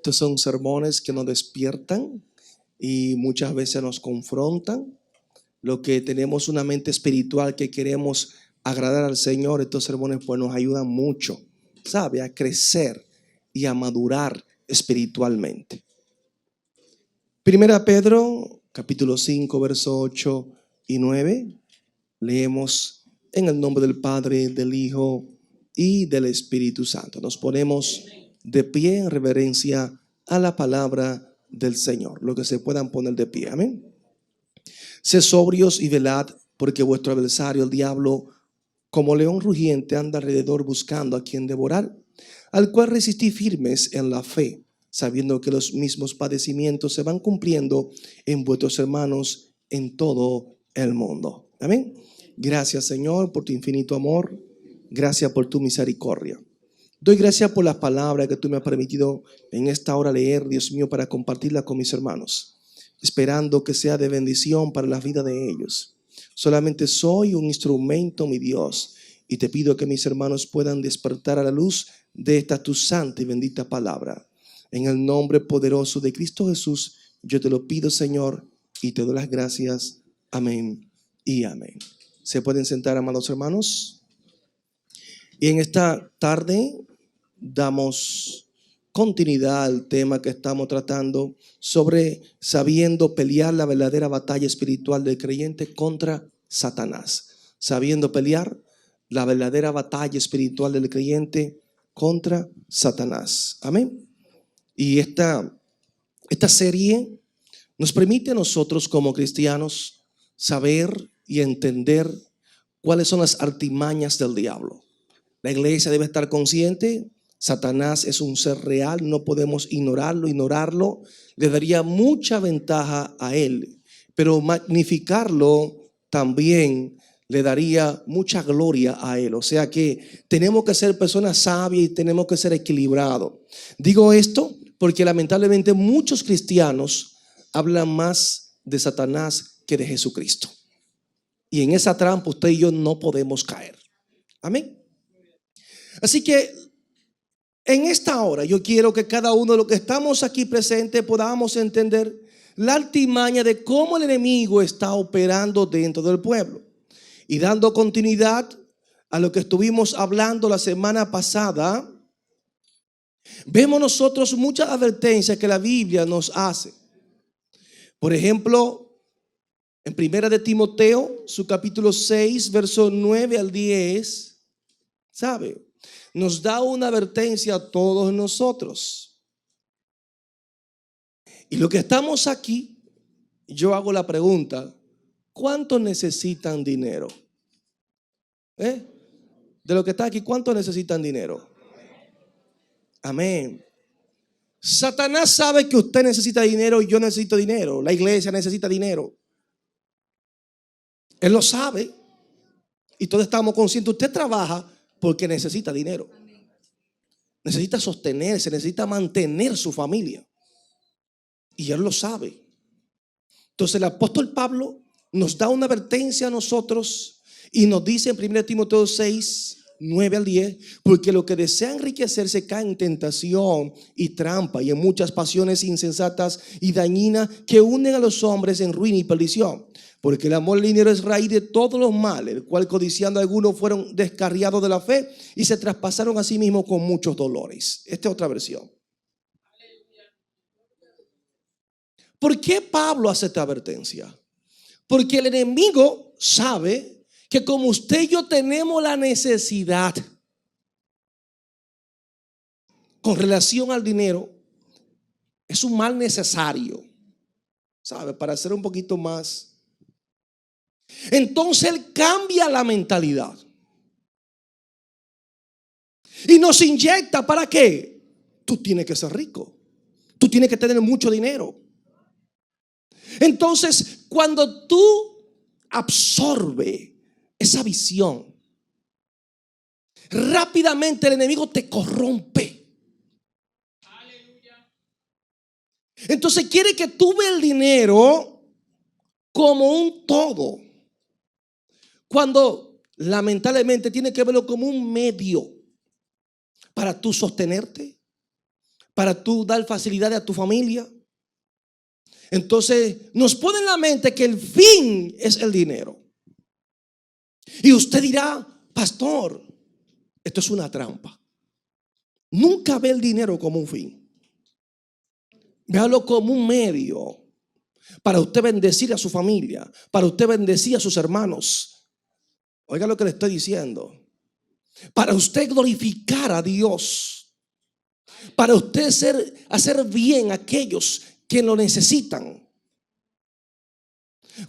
Estos son sermones que nos despiertan y muchas veces nos confrontan. Lo que tenemos una mente espiritual que queremos agradar al Señor, estos sermones pues nos ayudan mucho, ¿sabe? A crecer y a madurar espiritualmente. Primera Pedro, capítulo 5, versos 8 y 9. Leemos en el nombre del Padre, del Hijo y del Espíritu Santo. Nos ponemos de pie en reverencia a la palabra del Señor. Lo que se puedan poner de pie. Amén. Sed sobrios y velad, porque vuestro adversario, el diablo, como león rugiente, anda alrededor buscando a quien devorar, al cual resistid firmes en la fe, sabiendo que los mismos padecimientos se van cumpliendo en vuestros hermanos en todo el mundo. Amén. Gracias, Señor, por tu infinito amor. Gracias por tu misericordia. Doy gracias por las palabras que tú me has permitido en esta hora leer, Dios mío, para compartirlas con mis hermanos, esperando que sea de bendición para la vida de ellos. Solamente soy un instrumento, mi Dios, y te pido que mis hermanos puedan despertar a la luz de esta tu santa y bendita palabra. En el nombre poderoso de Cristo Jesús, yo te lo pido, Señor, y te doy las gracias. Amén y amén. ¿Se pueden sentar, amados hermanos? Y en esta tarde damos continuidad al tema que estamos tratando sobre sabiendo pelear la verdadera batalla espiritual del creyente contra Satanás. Sabiendo pelear la verdadera batalla espiritual del creyente contra Satanás. Amén. Y esta serie nos permite a nosotros como cristianos saber y entender cuáles son las artimañas del diablo. La iglesia debe estar consciente. Satanás es un ser real, no podemos ignorarlo. Le daría mucha ventaja a él, pero magnificarlo también le daría mucha gloria a él. O sea que tenemos que ser personas sabias y tenemos que ser equilibrados. Digo esto porque lamentablemente muchos cristianos hablan más de Satanás que de Jesucristo. Y en esa trampa usted y yo no podemos caer. Amén. Así que en esta hora yo quiero que cada uno de los que estamos aquí presentes podamos entender la artimaña de cómo el enemigo está operando dentro del pueblo. Y dando continuidad a lo que estuvimos hablando la semana pasada, vemos nosotros muchas advertencias que la Biblia nos hace. Por ejemplo, en Primera de Timoteo, su capítulo 6, versos 9 al 10, ¿sabe? Nos da una advertencia a todos nosotros. Y lo que estamos aquí, yo hago la pregunta: ¿cuántos necesitan dinero? De lo que está aquí, ¿cuántos necesitan dinero? Amén. Satanás sabe que usted necesita dinero y yo necesito dinero. La iglesia necesita dinero. Él lo sabe. Y todos estamos conscientes. Usted trabaja porque necesita dinero. Necesita sostenerse, necesita mantener su familia. Y él lo sabe. Entonces el apóstol Pablo nos da una advertencia a nosotros y nos dice en 1 Timoteo 6, 9 al 10, porque lo que desea enriquecerse cae en tentación y trampa y en muchas pasiones insensatas y dañinas que hunden a los hombres en ruina y perdición. Porque el amor al dinero es raíz de todos los males, el cual codiciando algunos fueron descarriados de la fe y se traspasaron a sí mismos con muchos dolores. Esta es otra versión. ¿Por qué Pablo hace esta advertencia? Porque el enemigo sabe que como usted y yo tenemos la necesidad con relación al dinero, es un mal necesario, ¿sabe? Para ser un poquito más. Entonces él cambia la mentalidad y nos inyecta. ¿Para qué? Tú tienes que ser rico, tú tienes que tener mucho dinero. Entonces cuando tú absorbes esa visión, rápidamente el enemigo te corrompe. Entonces quiere que tú veas el dinero como un todo, cuando lamentablemente tiene que verlo como un medio para tú sostenerte, para tú dar facilidades a tu familia. Entonces nos pone en la mente que el fin es el dinero. Y usted dirá, pastor, esto es una trampa. Nunca ve el dinero como un fin. Véalo como un medio para usted bendecir a su familia, para usted bendecir a sus hermanos. Oiga lo que le estoy diciendo. Para usted glorificar a Dios. Para usted hacer bien a aquellos que lo necesitan.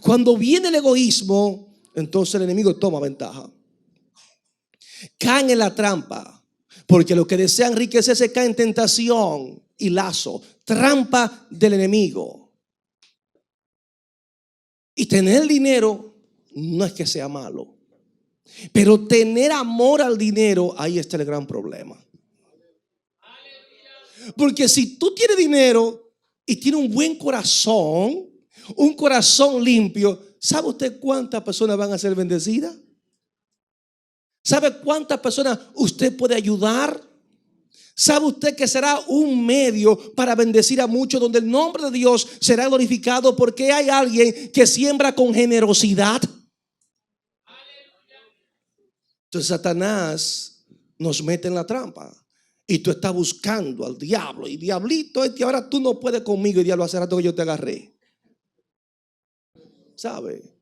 Cuando viene el egoísmo, entonces el enemigo toma ventaja. Caen en la trampa, porque los que desean enriquecerse caen en tentación y lazo, trampa del enemigo. Y tener dinero no es que sea malo, pero tener amor al dinero, ahí está el gran problema. Porque si tú tienes dinero y tienes un buen corazón, un corazón limpio, ¿sabe usted cuántas personas van a ser bendecidas? ¿Sabe cuántas personas usted puede ayudar? ¿Sabe usted que será un medio para bendecir a muchos, donde el nombre de Dios será glorificado porque hay alguien que siembra con generosidad? Entonces Satanás nos mete en la trampa. Y tú estás buscando al diablo. Y diablito, ahora tú no puedes conmigo. Y diablo, hace rato que yo te agarré. ¿Sabe?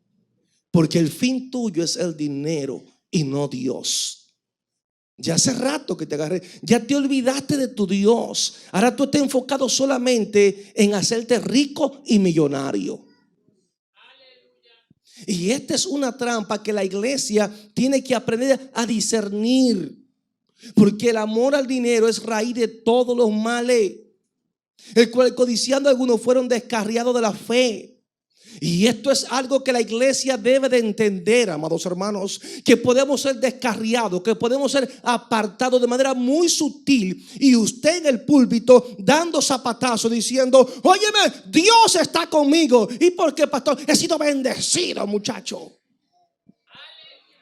Porque el fin tuyo es el dinero y no Dios. Ya hace rato que te agarré. Ya te olvidaste de tu Dios. Ahora tú estás enfocado solamente en hacerte rico y millonario. Y esta es una trampa que la iglesia tiene que aprender a discernir. Porque el amor al dinero es raíz de todos los males, el cual codiciando algunos fueron descarriados de la fe. Y esto es algo que la iglesia debe de entender, amados hermanos, que podemos ser descarriados, que podemos ser apartados de manera muy sutil. Y usted en el púlpito dando zapatazos diciendo, óyeme, Dios está conmigo. ¿Y por qué, pastor? He sido bendecido, muchacho.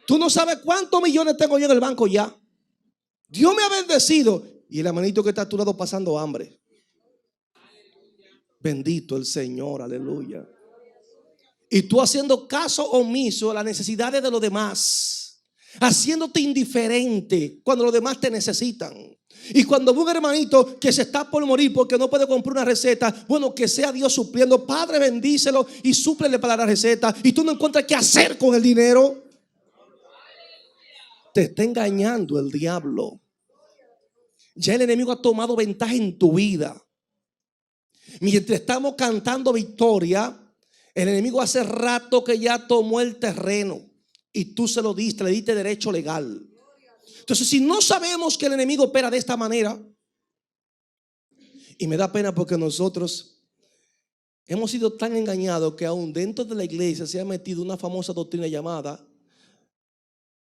Tú no sabes cuántos millones tengo yo en el banco ya. Dios me ha bendecido. Y el hermanito que está a tu lado pasando hambre. Bendito el Señor, aleluya. Y tú haciendo caso omiso a las necesidades de los demás, haciéndote indiferente cuando los demás te necesitan. Y cuando ve un hermanito que se está por morir porque no puede comprar una receta, bueno, que sea Dios supliendo. Padre, bendícelo y súplele para la receta. Y tú no encuentras qué hacer con el dinero. Te está engañando el diablo. Ya el enemigo ha tomado ventaja en tu vida. Mientras estamos cantando victoria, el enemigo hace rato que ya tomó el terreno y tú se lo diste, le diste derecho legal. Entonces, si no sabemos que el enemigo opera de esta manera, y me da pena porque nosotros hemos sido tan engañados que aún dentro de la iglesia se ha metido una famosa doctrina llamada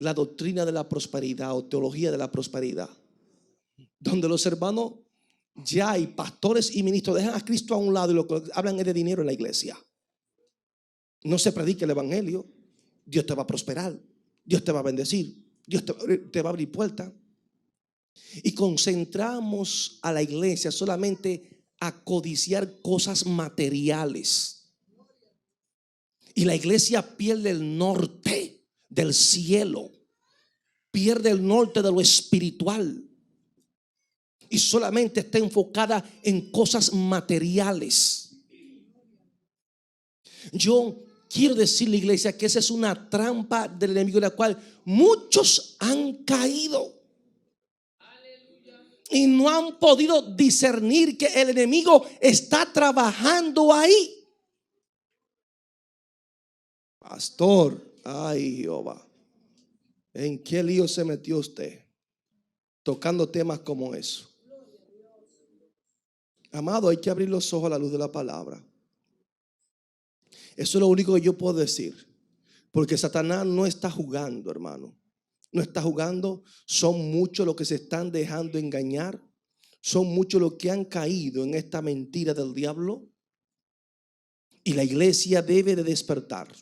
la doctrina de la prosperidad o teología de la prosperidad, donde los hermanos ya hay pastores y ministros dejan a Cristo a un lado y lo que hablan es de dinero en la iglesia. No se predica el evangelio. Dios te va a prosperar, Dios te va a bendecir, Dios te va a abrir puertas. Y concentramos a la iglesia solamente a codiciar cosas materiales. Y la iglesia pierde el norte del cielo, pierde el norte de lo espiritual y solamente está enfocada en cosas materiales. Yo quiero decirle, iglesia, que esa es una trampa del enemigo en la cual muchos han caído y no han podido discernir que el enemigo está trabajando ahí. Pastor, ay Jehová, ¿en qué lío se metió usted tocando temas como eso? Amado, hay que abrir los ojos a la luz de la palabra. Eso es lo único que yo puedo decir. Porque Satanás no está jugando, hermano. No está jugando. Son muchos los que se están dejando engañar. Son muchos los que han caído en esta mentira del diablo. Y la iglesia debe de despertar.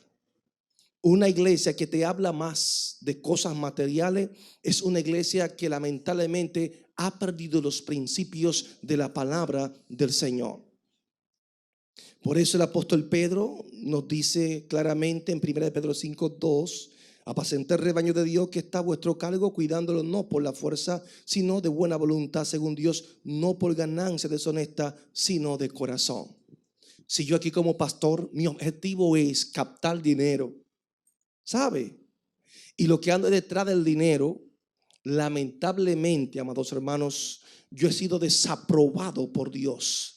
Una iglesia que te habla más de cosas materiales es una iglesia que lamentablemente ha perdido los principios de la palabra del Señor. Por eso el apóstol Pedro nos dice claramente en 1 Pedro 5:2: apacentad el rebaño de Dios que está a vuestro cargo, cuidándolo no por la fuerza, sino de buena voluntad, según Dios, no por ganancia deshonesta, sino de corazón. Si yo aquí como pastor, mi objetivo es captar dinero, ¿sabe? Y lo que anda detrás del dinero, lamentablemente, amados hermanos, yo he sido desaprobado por Dios.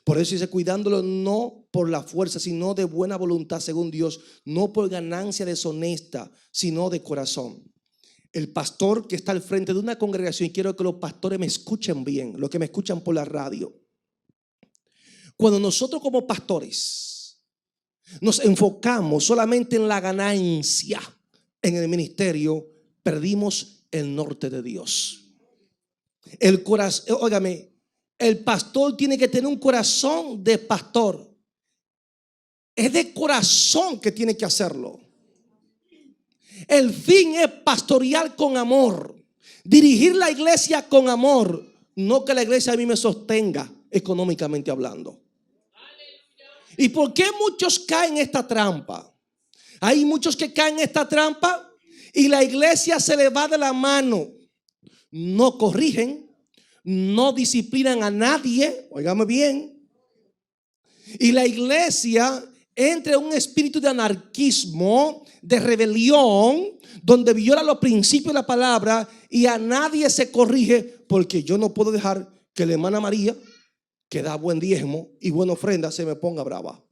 Por eso dice, cuidándolo no por la fuerza, sino de buena voluntad, según Dios, no por ganancia deshonesta, sino de corazón. El pastor que está al frente de una congregación, y quiero que los pastores me escuchen bien, los que me escuchan por la radio. Cuando nosotros como pastores nos enfocamos solamente en la ganancia en el ministerio, perdimos el norte de Dios. El corazón, óigame, el pastor tiene que tener un corazón de pastor. Es de corazón que tiene que hacerlo. El fin es pastorear con amor, dirigir la iglesia con amor, no que la iglesia a mí me sostenga económicamente hablando. ¿Y por qué muchos caen en esta trampa? Hay muchos que caen en esta trampa y la iglesia se le va de la mano. No corrigen, no disciplinan a nadie, óigame bien. Y la iglesia entra en un espíritu de anarquismo, de rebelión, donde viola los principios de la palabra y a nadie se corrige, porque yo no puedo dejar que la hermana María, que da buen diezmo y buena ofrenda, se me ponga brava.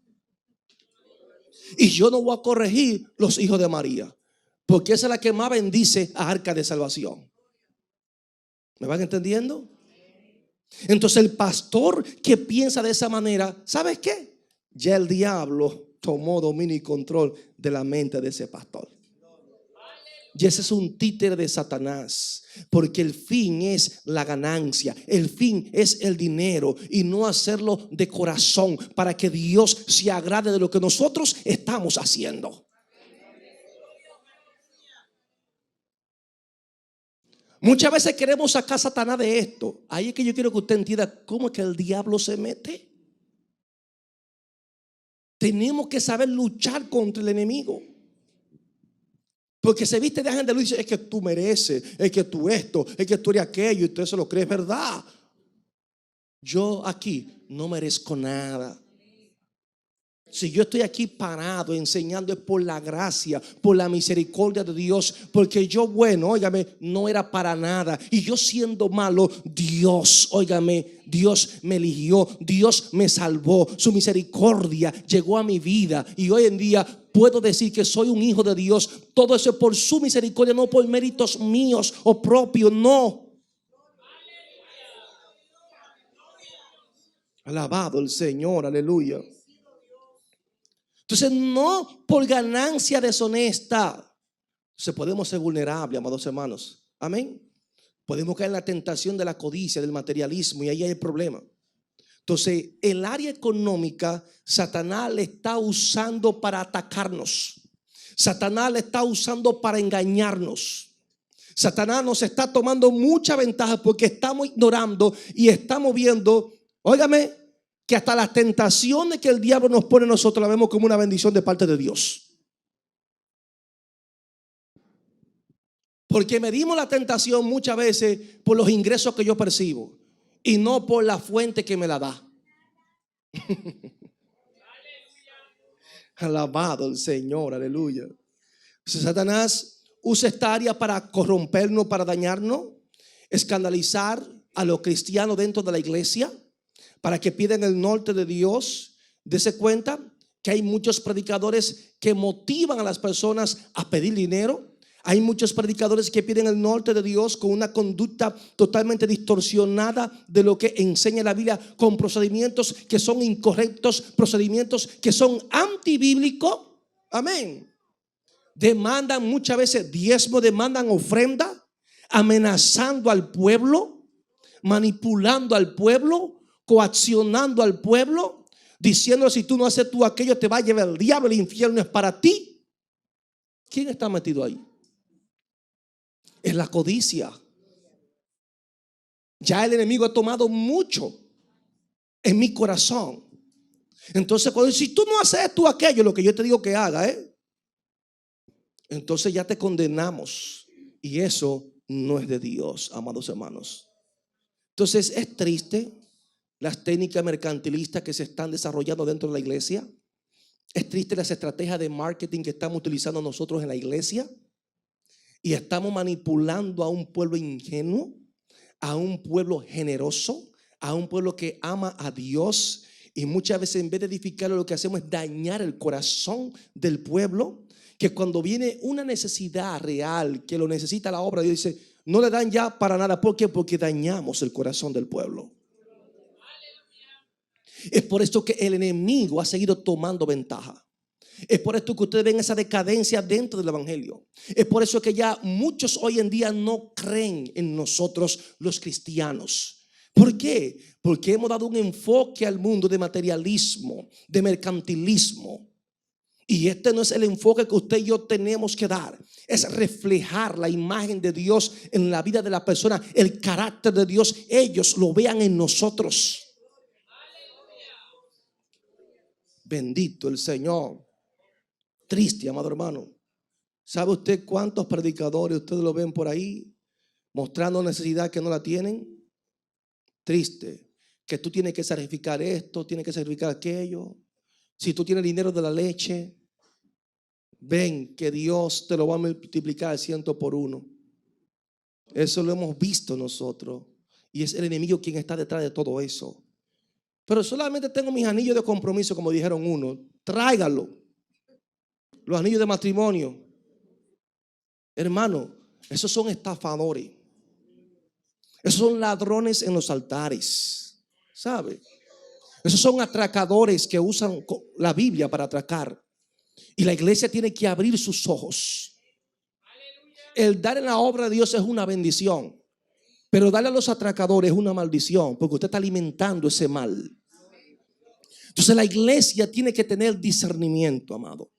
Y yo no voy a corregir los hijos de María, porque esa es la que más bendice a Arca de Salvación. ¿Me van entendiendo? Entonces el pastor que piensa de esa manera, ¿sabes qué? Ya el diablo tomó dominio y control de la mente de ese pastor. Y ese es un títere de Satanás, porque el fin es la ganancia, el fin es el dinero, y no hacerlo de corazón para que Dios se agrade de lo que nosotros estamos haciendo. Muchas veces queremos sacar a Satanás de esto. Ahí es que yo quiero que usted entienda cómo es que el diablo se mete. Tenemos que saber luchar contra el enemigo. Porque se viste de ángel de luz y dice, es que tú mereces, es que tú esto, es que tú eres aquello, y usted se lo cree, es verdad. Yo aquí no merezco nada. Si yo estoy aquí parado enseñando, es por la gracia, por la misericordia de Dios. Porque yo, bueno, óigame, no era para nada. Y yo siendo malo, Dios, óigame, Dios me eligió, Dios me salvó. Su misericordia llegó a mi vida. Y hoy en día puedo decir que soy un hijo de Dios. Todo eso es por su misericordia, no por méritos míos o propios, no. Alabado el Señor, aleluya. Entonces, no por ganancia deshonesta. Entonces, podemos ser vulnerables, amados hermanos. Amén. Podemos caer en la tentación de la codicia, del materialismo, y ahí hay el problema. Entonces, el área económica, Satanás le está usando para atacarnos. Satanás le está usando para engañarnos. Satanás nos está tomando mucha ventaja porque estamos ignorando y estamos viendo, óigame, que hasta las tentaciones que el diablo nos pone, nosotros las vemos como una bendición de parte de Dios. Porque medimos la tentación muchas veces por los ingresos que yo percibo y no por la fuente que me la da. Alabado el Señor, aleluya. Entonces, Satanás usa esta área para corrompernos, para dañarnos, escandalizar a los cristianos dentro de la iglesia, para que pidan el norte de Dios. Dese cuenta que hay muchos predicadores que motivan a las personas a pedir dinero. Hay muchos predicadores que piden el norte de Dios con una conducta totalmente distorsionada de lo que enseña la Biblia, con procedimientos que son incorrectos, procedimientos que son antibíblicos. Amén. Demandan muchas veces diezmo, demandan ofrenda, amenazando al pueblo, manipulando al pueblo, coaccionando al pueblo, diciendo, si tú no haces tú aquello, te va a llevar el diablo, el infierno es para ti. ¿Quién está metido ahí? Es la codicia. Ya el enemigo ha tomado mucho en mi corazón. Entonces, cuando si tú no haces tú aquello, lo que yo te digo que haga, entonces ya te condenamos. Y eso no es de Dios, amados hermanos. Entonces es triste las técnicas mercantilistas que se están desarrollando dentro de la iglesia. Es triste las estrategias de marketing que estamos utilizando nosotros en la iglesia. Y estamos manipulando a un pueblo ingenuo, a un pueblo generoso, a un pueblo que ama a Dios. Y muchas veces en vez de edificarlo, lo que hacemos es dañar el corazón del pueblo. Que cuando viene una necesidad real, que lo necesita la obra de Dios, dice, no le dan ya para nada. ¿Por qué? Porque dañamos el corazón del pueblo. Es por esto que el enemigo ha seguido tomando ventaja. Es por esto que ustedes ven esa decadencia dentro del evangelio. Es por eso que ya muchos hoy en día no creen en nosotros los cristianos. ¿Por qué? Porque hemos dado un enfoque al mundo de materialismo, de mercantilismo. Y este no es el enfoque que usted y yo tenemos que dar. Es reflejar la imagen de Dios en la vida de la persona, el carácter de Dios. Ellos lo vean en nosotros. Bendito el Señor. Triste, amado hermano. ¿Sabe usted cuántos predicadores ustedes lo ven por ahí mostrando necesidad que no la tienen? Triste. Que tú tienes que sacrificar esto, tienes que sacrificar aquello. Si tú tienes dinero de la leche, ven que Dios te lo va a multiplicar al 100 por 1. Eso lo hemos visto nosotros. Y es el enemigo quien está detrás de todo eso. Pero solamente tengo mis anillos de compromiso, como dijeron uno. Tráigalo. Los anillos de matrimonio. Hermano, esos son estafadores. Esos son ladrones en los altares. ¿Sabe? Esos son atracadores que usan la Biblia para atracar. Y la iglesia tiene que abrir sus ojos. El dar en la obra de Dios es una bendición. Pero darle a los atracadores es una maldición. Porque usted está alimentando ese mal. Entonces la iglesia tiene que tener discernimiento, amado.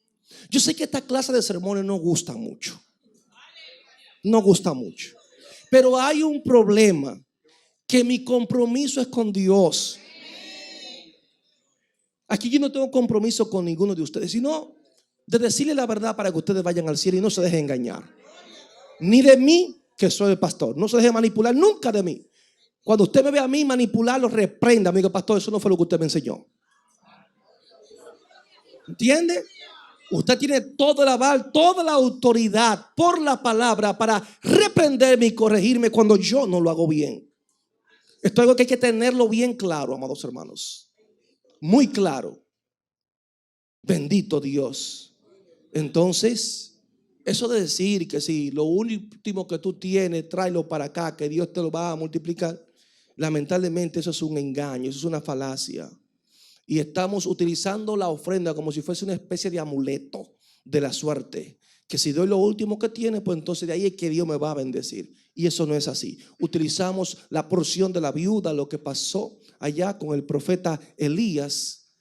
Yo sé que esta clase de sermones no gusta mucho. No gusta mucho. Pero hay un problema. Que mi compromiso es con Dios. Aquí yo no tengo compromiso con ninguno de ustedes, sino de decirle la verdad para que ustedes vayan al cielo y no se dejen engañar. Ni de mí, que soy el pastor. No se deje manipular nunca de mí. Cuando usted me ve a mí manipularlo, reprenda. Amigo pastor, eso no fue lo que usted me enseñó. ¿Entiende? Usted tiene todo el aval, toda la autoridad por la palabra para reprenderme y corregirme cuando yo no lo hago bien. Esto es algo que hay que tenerlo bien claro, amados hermanos. Muy claro. Bendito Dios. Entonces, eso de decir que si lo último que tú tienes, tráelo para acá, que Dios te lo va a multiplicar. Lamentablemente eso es un engaño, eso es una falacia. Y estamos utilizando la ofrenda como si fuese una especie de amuleto de la suerte. Que si doy lo último que tiene, pues entonces de ahí es que Dios me va a bendecir. Y eso no es así. Utilizamos la porción de la viuda, lo que pasó allá con el profeta Elías.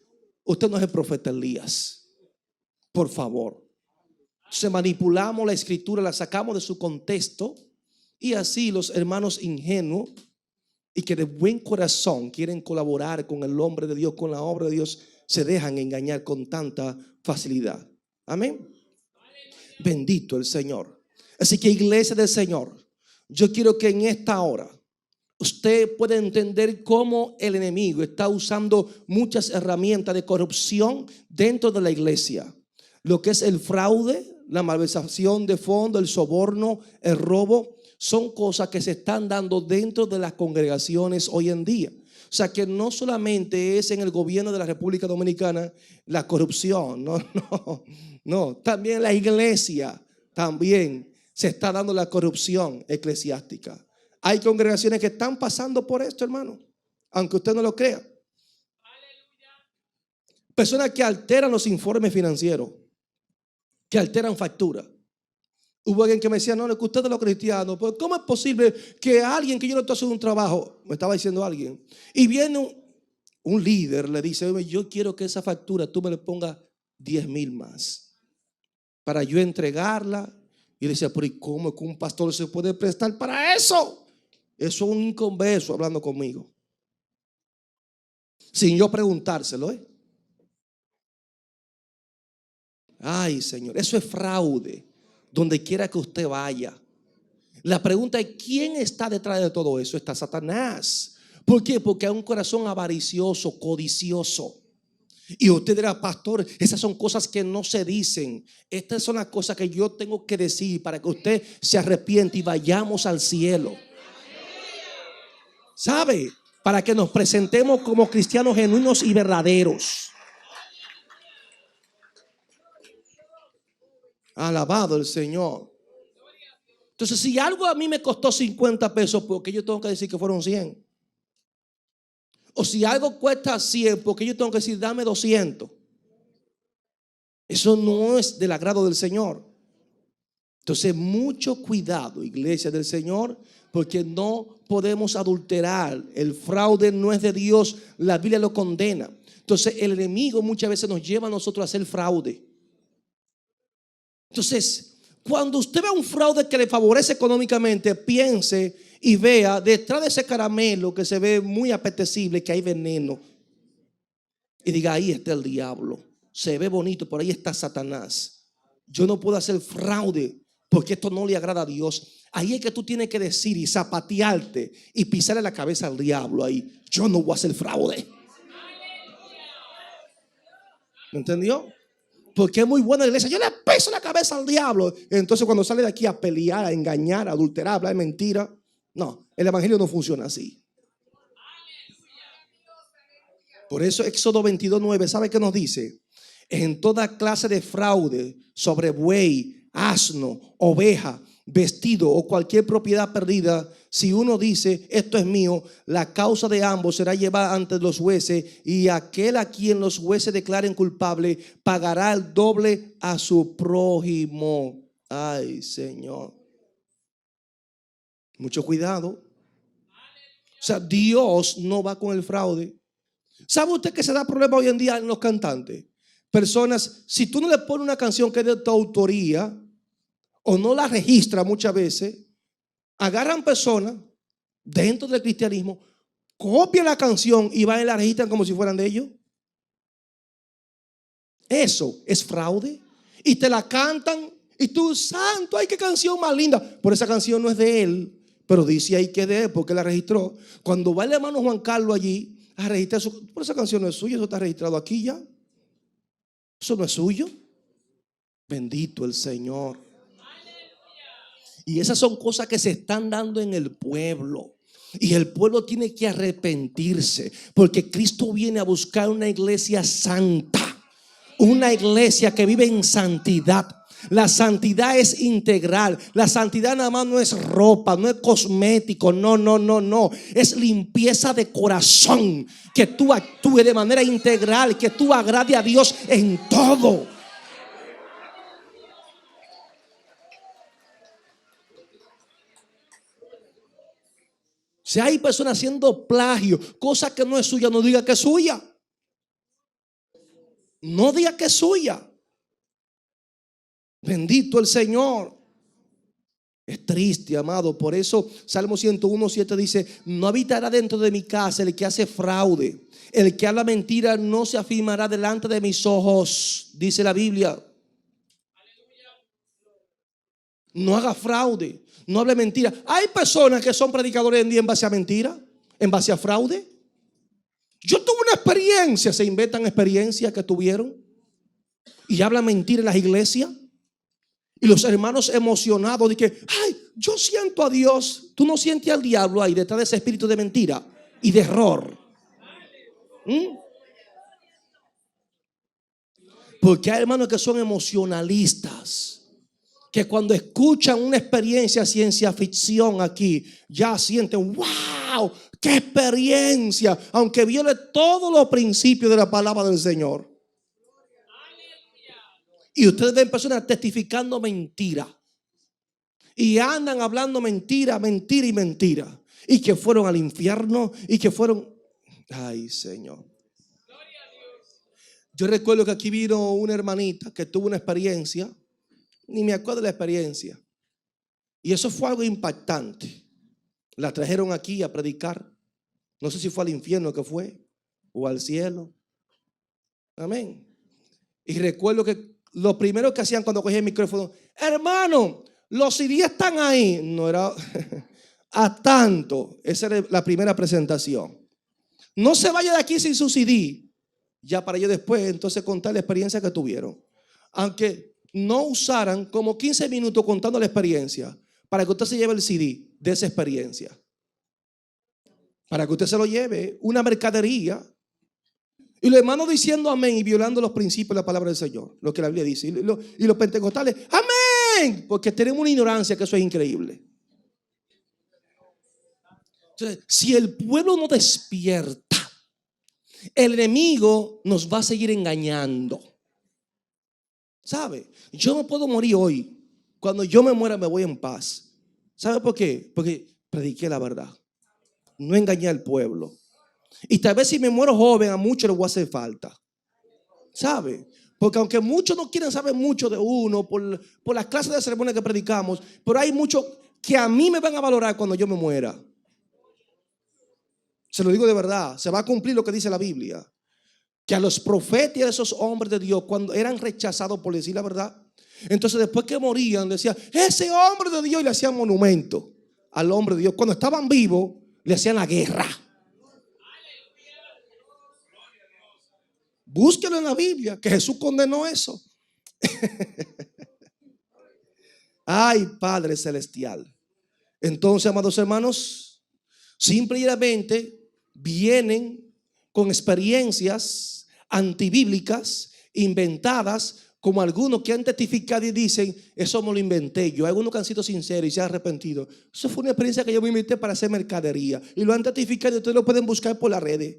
Usted no es el profeta Elías. Por favor. Se manipulamos la escritura, la sacamos de su contexto. Y así los hermanos ingenuos y que de buen corazón quieren colaborar con el hombre de Dios, con la obra de Dios, se dejan engañar con tanta facilidad. Amén. Bendito el Señor. Así que iglesia del Señor, yo quiero que en esta hora usted pueda entender cómo el enemigo está usando muchas herramientas de corrupción dentro de la iglesia. Lo que es el fraude, la malversación de fondos, el soborno, el robo, son cosas que se están dando dentro de las congregaciones hoy en día. O sea que no solamente es en el gobierno de la República Dominicana la corrupción, no, también en la iglesia también se está dando la corrupción eclesiástica. Hay congregaciones que están pasando por esto, hermano, aunque usted no lo crea. Personas que alteran los informes financieros, que alteran facturas. Hubo alguien que me decía, no, es que ustedes los cristianos, pues ¿cómo es posible que alguien que yo no estoy haciendo un trabajo, me estaba diciendo alguien, y viene un líder, le dice, yo quiero que esa factura tú me le pongas 10,000 más para yo entregarla? Y le decía, pero ¿y cómo es que un pastor se puede prestar para eso? Eso es un inconverso hablando conmigo. Sin yo preguntárselo, ¿eh? Ay, Señor, eso es fraude. Donde quiera que usted vaya. La pregunta es: ¿quién está detrás de todo eso? Está Satanás. ¿Por qué? Porque hay un corazón avaricioso, codicioso. Y usted dirá: pastor, esas son cosas que no se dicen. Estas son las cosas que yo tengo que decir para que usted se arrepiente y vayamos al cielo. ¿Sabe? Para que nos presentemos como cristianos genuinos y verdaderos. Alabado el Señor. Entonces, si algo a mí me costó 50 pesos, ¿por qué yo tengo que decir que fueron 100? O si algo cuesta 100, ¿por qué yo tengo que decir dame 200? Eso no es del agrado del Señor. Entonces, mucho cuidado, iglesia del Señor, porque no podemos adulterar. El fraude no es de Dios, la Biblia lo condena. Entonces, el enemigo muchas veces nos lleva a nosotros a hacer fraude. Entonces, cuando usted ve un fraude que le favorece económicamente, piense y vea detrás de ese caramelo que se ve muy apetecible que hay veneno. Y diga: ahí está el diablo. Se ve bonito, por ahí está Satanás. Yo no puedo hacer fraude porque esto no le agrada a Dios. Ahí es que tú tienes que decir y zapatearte y pisarle la cabeza al diablo. Ahí: yo no voy a hacer fraude. ¿Me entendió? Porque es muy buena la iglesia: yo le piso la cabeza al diablo. Entonces, cuando sale de aquí a pelear, a engañar, a adulterar, a hablar de mentira, no, el evangelio no funciona así. Por eso Éxodo 22:9, ¿sabe qué nos dice? En toda clase de fraude sobre buey, asno, oveja, vestido o cualquier propiedad perdida, si uno dice esto es mío, la causa de ambos será llevada ante los jueces, y aquel a quien los jueces declaren culpable pagará el doble a su prójimo. Ay, Señor, mucho cuidado. O sea, Dios no va con el fraude. ¿Sabe usted que se da problema hoy en día en los cantantes? Personas, si tú no le pones una canción que es de tu autoría o no la registra muchas veces, agarran personas dentro del cristianismo, copian la canción y van y la registran como si fueran de ellos. Eso es fraude. Y te la cantan y tú: santo, ay, qué canción más linda. Por esa canción no es de él, pero dice ahí que es de él porque la registró. Cuando va el hermano Juan Carlos allí a registrar por esa canción no es suya, eso está registrado aquí ya. Eso no es suyo. Bendito el Señor. Y esas son cosas que se están dando en el pueblo. Y el pueblo tiene que arrepentirse, porque Cristo viene a buscar una iglesia santa, una iglesia que vive en santidad. La santidad es integral. La santidad nada más no es ropa, no es cosmético, no. Es limpieza de corazón. Que tú actúes de manera integral, que tú agrade a Dios en todo. Si hay personas haciendo plagio, cosa que no es suya, no diga que es suya. No diga que es suya. Bendito el Señor. Es triste, amado. Por eso Salmo 101:7 dice: no habitará dentro de mi casa el que hace fraude. El que habla mentira no se afirmará delante de mis ojos, dice la Biblia. No haga fraude, no hable mentira. Hay personas que son predicadores en día en base a mentira, en base a fraude. Yo tuve una experiencia, se inventan experiencias que tuvieron y hablan mentira en las iglesias. Y los hermanos emocionados de que: ay, yo siento a Dios. Tú no sientes al diablo ahí detrás de ese espíritu de mentira y de error. Porque hay hermanos que son emocionalistas, que cuando escuchan una experiencia ciencia ficción aquí, ya sienten: wow, qué experiencia, aunque viole todos los principios de la palabra del Señor. Y ustedes ven personas testificando mentira y andan hablando mentira. Y que fueron al infierno y que fueron... Ay, Señor. Yo recuerdo que aquí vino una hermanita que tuvo una experiencia. Ni me acuerdo de la experiencia. Y eso fue algo impactante. La trajeron aquí a predicar. No sé si fue al infierno que fue o al cielo. Amén. Y recuerdo que lo primero que hacían cuando cogía el micrófono, hermano, los CD están ahí. No era a tanto. Esa era la primera presentación. No se vaya de aquí sin su CD. Ya para ellos después entonces contar la experiencia que tuvieron. Aunque no usaran como 15 minutos contando la experiencia, para que usted se lleve el CD de esa experiencia. Para que usted se lo lleve, una mercadería. Y los hermanos diciendo amén y violando los principios de la palabra del Señor, lo que la Biblia dice. Y los pentecostales, amén, porque tenemos una ignorancia que eso es increíble. Entonces, si el pueblo no despierta, el enemigo nos va a seguir engañando. ¿Sabe? Yo no puedo morir hoy. Cuando yo me muera me voy en paz. ¿Sabe por qué? Porque prediqué la verdad. No engañé al pueblo. Y tal vez si me muero joven, a muchos les voy a hacer falta. ¿Sabe? Porque aunque muchos no quieren saber mucho de uno por las clases de ceremonias que predicamos, pero hay muchos que a mí me van a valorar cuando yo me muera. Se lo digo de verdad. Se va a cumplir lo que dice la Biblia. Que a los profetas y a esos hombres de Dios, cuando eran rechazados por decir la verdad, entonces después que morían, decían, ese hombre de Dios, y le hacían monumento al hombre de Dios. Cuando estaban vivos, le hacían la guerra. Búsquelo en la Biblia, que Jesús condenó eso. Ay, Padre Celestial. Entonces, amados hermanos, simple y llanamente vienen con experiencias antibíblicas, inventadas, como algunos que han testificado y dicen, eso me lo inventé yo. Hay algunos que han sido sinceros y se han arrepentido. Eso fue una experiencia que yo me inventé para hacer mercadería. Y lo han testificado y ustedes lo pueden buscar por las redes.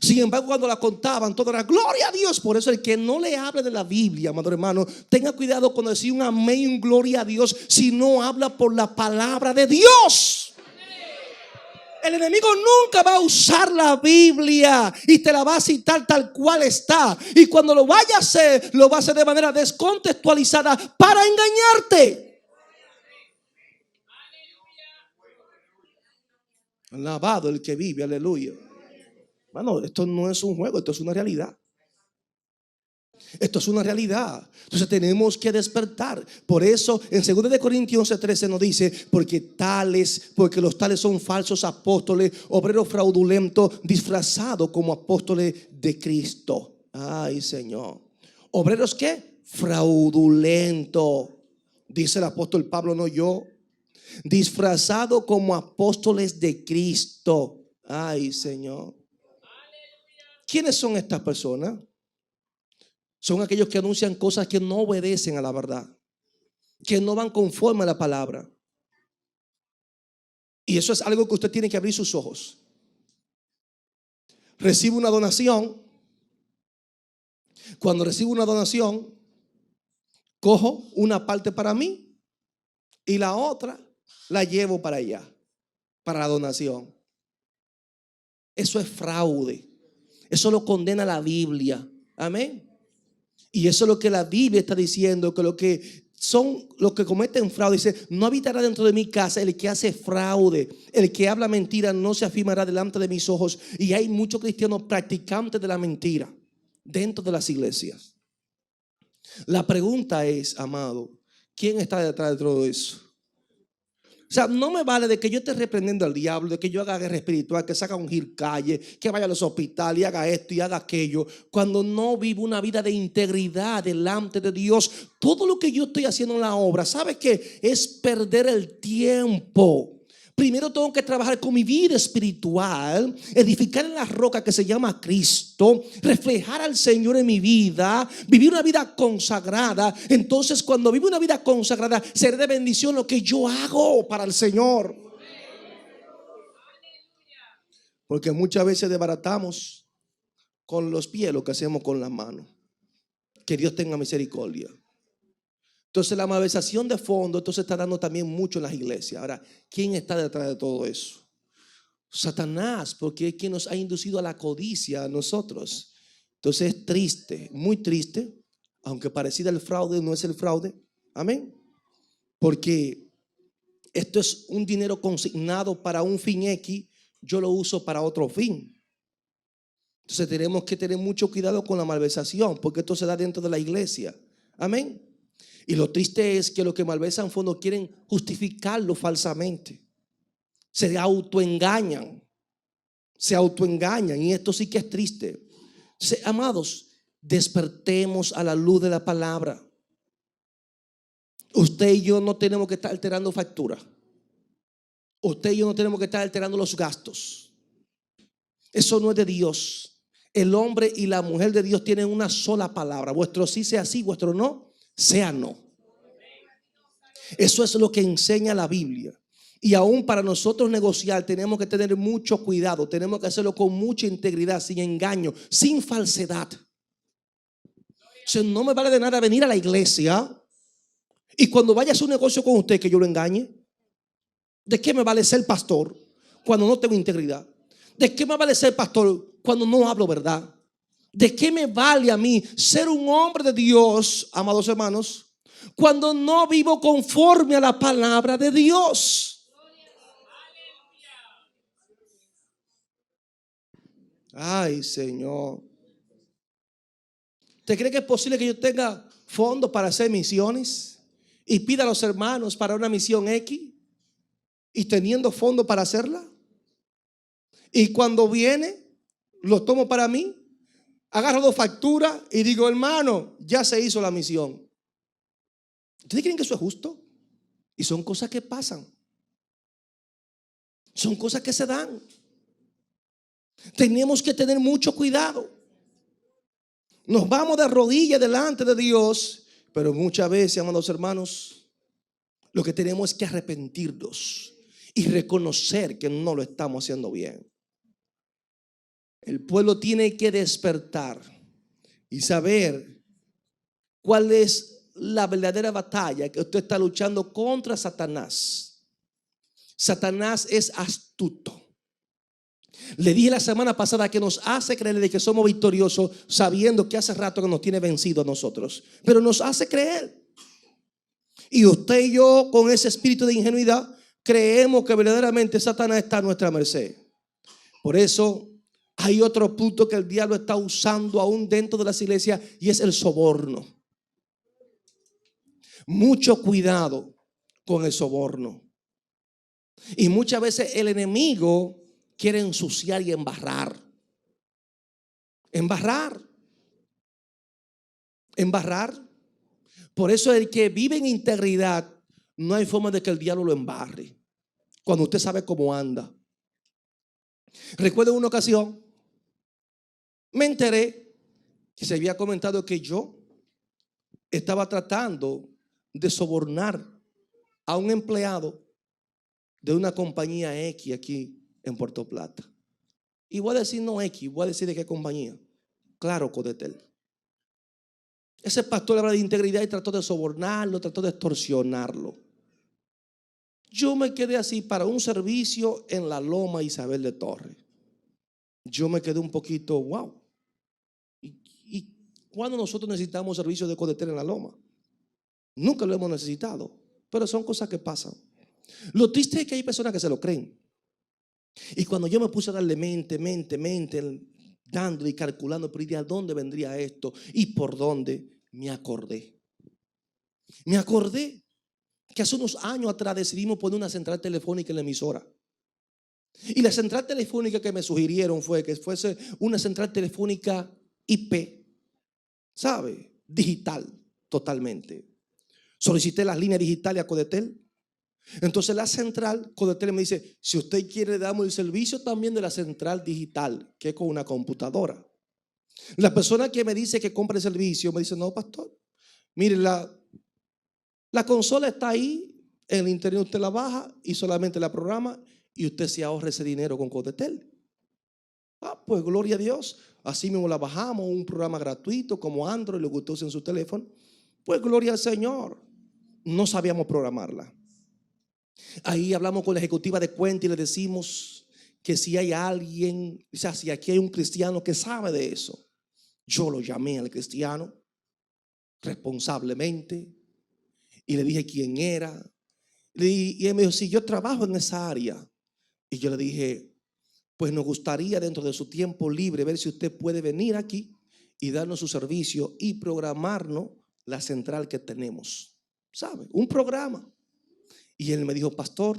Sin embargo, cuando la contaban, todo era gloria a Dios. Por eso el que no le hable de la Biblia, amado hermano, tenga cuidado cuando decir un amén y un gloria a Dios, si no habla por la palabra de Dios. El enemigo nunca va a usar la Biblia y te la va a citar tal cual está. Y cuando lo vaya a hacer, lo va a hacer de manera descontextualizada para engañarte. Alabado el que vive, aleluya. Bueno, esto no es un juego, esto es una realidad. Esto es una realidad. Entonces tenemos que despertar. Por eso en 2 Corintios 11:13 nos dice, porque los tales son falsos apóstoles, obreros fraudulentos, disfrazados como apóstoles de Cristo. Ay, Señor. ¿Obreros qué? Fraudulento. Dice el apóstol Pablo, no yo. Disfrazado como apóstoles de Cristo. Ay, Señor. ¿Quiénes son estas personas? Son aquellos que anuncian cosas que no obedecen a la verdad, que no van conforme a la palabra. Y eso es algo que usted tiene que abrir sus ojos. Recibo una donación. Cuando recibo una donación, cojo una parte para mí y la otra la llevo para allá, para la donación. Eso es fraude. Eso lo condena la Biblia. Amén. Y eso es lo que la Biblia está diciendo, que los que cometen fraude, dice, no habitará dentro de mi casa el que hace fraude, el que habla mentira no se afirmará delante de mis ojos. Y hay muchos cristianos practicantes de la mentira dentro de las iglesias. La pregunta es, amado, ¿quién está detrás de todo eso? O sea, no me vale de que yo esté reprendiendo al diablo, de que yo haga guerra espiritual, que saca un gil calle, que vaya a los hospitales y haga esto y haga aquello, cuando no vivo una vida de integridad delante de Dios. Todo lo que yo estoy haciendo en la obra, ¿sabe qué? Es perder el tiempo. Primero tengo que trabajar con mi vida espiritual, edificar en la roca que se llama Cristo, reflejar al Señor en mi vida, vivir una vida consagrada. Entonces, cuando vivo una vida consagrada, será de bendición lo que yo hago para el Señor. Porque muchas veces desbaratamos con los pies lo que hacemos con las manos. Que Dios tenga misericordia. Entonces la malversación de fondo entonces está dando también mucho en las iglesias. Ahora, ¿quién está detrás de todo eso? Satanás, porque es quien nos ha inducido a la codicia a nosotros. Entonces es triste, muy triste, aunque parecida al fraude, no es el fraude. Amén. Porque esto es un dinero consignado para un fin X, yo lo uso para otro fin. Entonces tenemos que tener mucho cuidado con la malversación, porque esto se da dentro de la iglesia. Amén. Y lo triste es que los que malversan fondos quieren justificarlo falsamente. Se autoengañan. Y esto sí que es triste. Entonces, amados, despertemos a la luz de la palabra. Usted y yo no tenemos que estar alterando facturas. Usted y yo no tenemos que estar alterando los gastos. Eso no es de Dios. El hombre y la mujer de Dios tienen una sola palabra. Vuestro sí sea sí, vuestro no sea no. Eso es lo que enseña la Biblia. Y aún para nosotros negociar tenemos que tener mucho cuidado. Tenemos que hacerlo con mucha integridad, sin engaño, sin falsedad. O sea, no me vale de nada venir a la iglesia y cuando vaya a hacer un negocio con usted que yo lo engañe. ¿De qué me vale ser pastor cuando no tengo integridad? ¿De qué me vale ser pastor cuando no hablo verdad? ¿De qué me vale a mí ser un hombre de Dios, amados hermanos, cuando no vivo conforme a la palabra de Dios? Ay, Señor. ¿Usted cree que es posible que yo tenga fondos para hacer misiones y pida a los hermanos para una misión X y teniendo fondos para hacerla? Y cuando viene, lo tomo para mí, agarro 2 facturas y digo, hermano, ya se hizo la misión. ¿Ustedes creen que eso es justo? Y son cosas que pasan. Son cosas que se dan. Tenemos que tener mucho cuidado. Nos vamos de rodillas delante de Dios, pero muchas veces, amados hermanos, lo que tenemos es que arrepentirnos y reconocer que no lo estamos haciendo bien. El pueblo tiene que despertar y saber cuál es la verdadera batalla que usted está luchando contra Satanás. Satanás es astuto. Le dije la semana pasada que nos hace creer de que somos victoriosos sabiendo que hace rato que nos tiene vencido a nosotros. Pero nos hace creer. Y usted y yo con ese espíritu de ingenuidad creemos que verdaderamente Satanás está a nuestra merced. Por eso hay otro punto que el diablo está usando aún dentro de las iglesias y es el soborno. Mucho cuidado con el soborno. Y muchas veces el enemigo quiere ensuciar y embarrar. Embarrar. Por eso el que vive en integridad, no hay forma de que el diablo lo embarre. Cuando usted sabe cómo anda. Recuerdo una ocasión, me enteré que se había comentado que yo estaba tratando de sobornar a un empleado de una compañía X aquí en Puerto Plata. Y voy a decir no X, voy a decir de qué compañía. Claro, Codetel. Ese pastor habla de integridad y trató de sobornarlo, trató de extorsionarlo. Yo me quedé así para un servicio en la Loma Isabel de Torres. Yo me quedé un poquito, wow. ¿Y cuándo nosotros necesitamos servicios de Codetel en la Loma? Nunca lo hemos necesitado, pero son cosas que pasan. Lo triste es que hay personas que se lo creen. Y cuando yo me puse a darle mente, dando y calculando, pero ¿y de dónde vendría esto? ¿Y por dónde? Me acordé que hace unos años atrás decidimos poner una central telefónica en la emisora. Y la central telefónica que me sugirieron fue que fuese una central telefónica IP, ¿sabe? Digital, totalmente. Solicité las líneas digitales a Codetel. Entonces la central, Codetel me dice, si usted quiere, le damos el servicio también de la central digital, que es con una computadora. La persona que me dice que compre el servicio me dice, no, pastor, mire, la consola está ahí, en el internet usted la baja y solamente la programa y usted se ahorra ese dinero con Codetel. Pues gloria a Dios, así mismo la bajamos, un programa gratuito como Android, lo que usted usa en su teléfono. Pues gloria al Señor, no sabíamos programarla. Ahí hablamos con la ejecutiva de cuenta y le decimos que si hay alguien, o sea, si aquí hay un cristiano que sabe de eso. Yo lo llamé al cristiano responsablemente y le dije quién era. Y él me dijo, sí, yo trabajo en esa área. Y yo le dije, pues nos gustaría dentro de su tiempo libre ver si usted puede venir aquí y darnos su servicio y programarnos la central que tenemos. ¿Sabe? Un programa. Y él me dijo, pastor,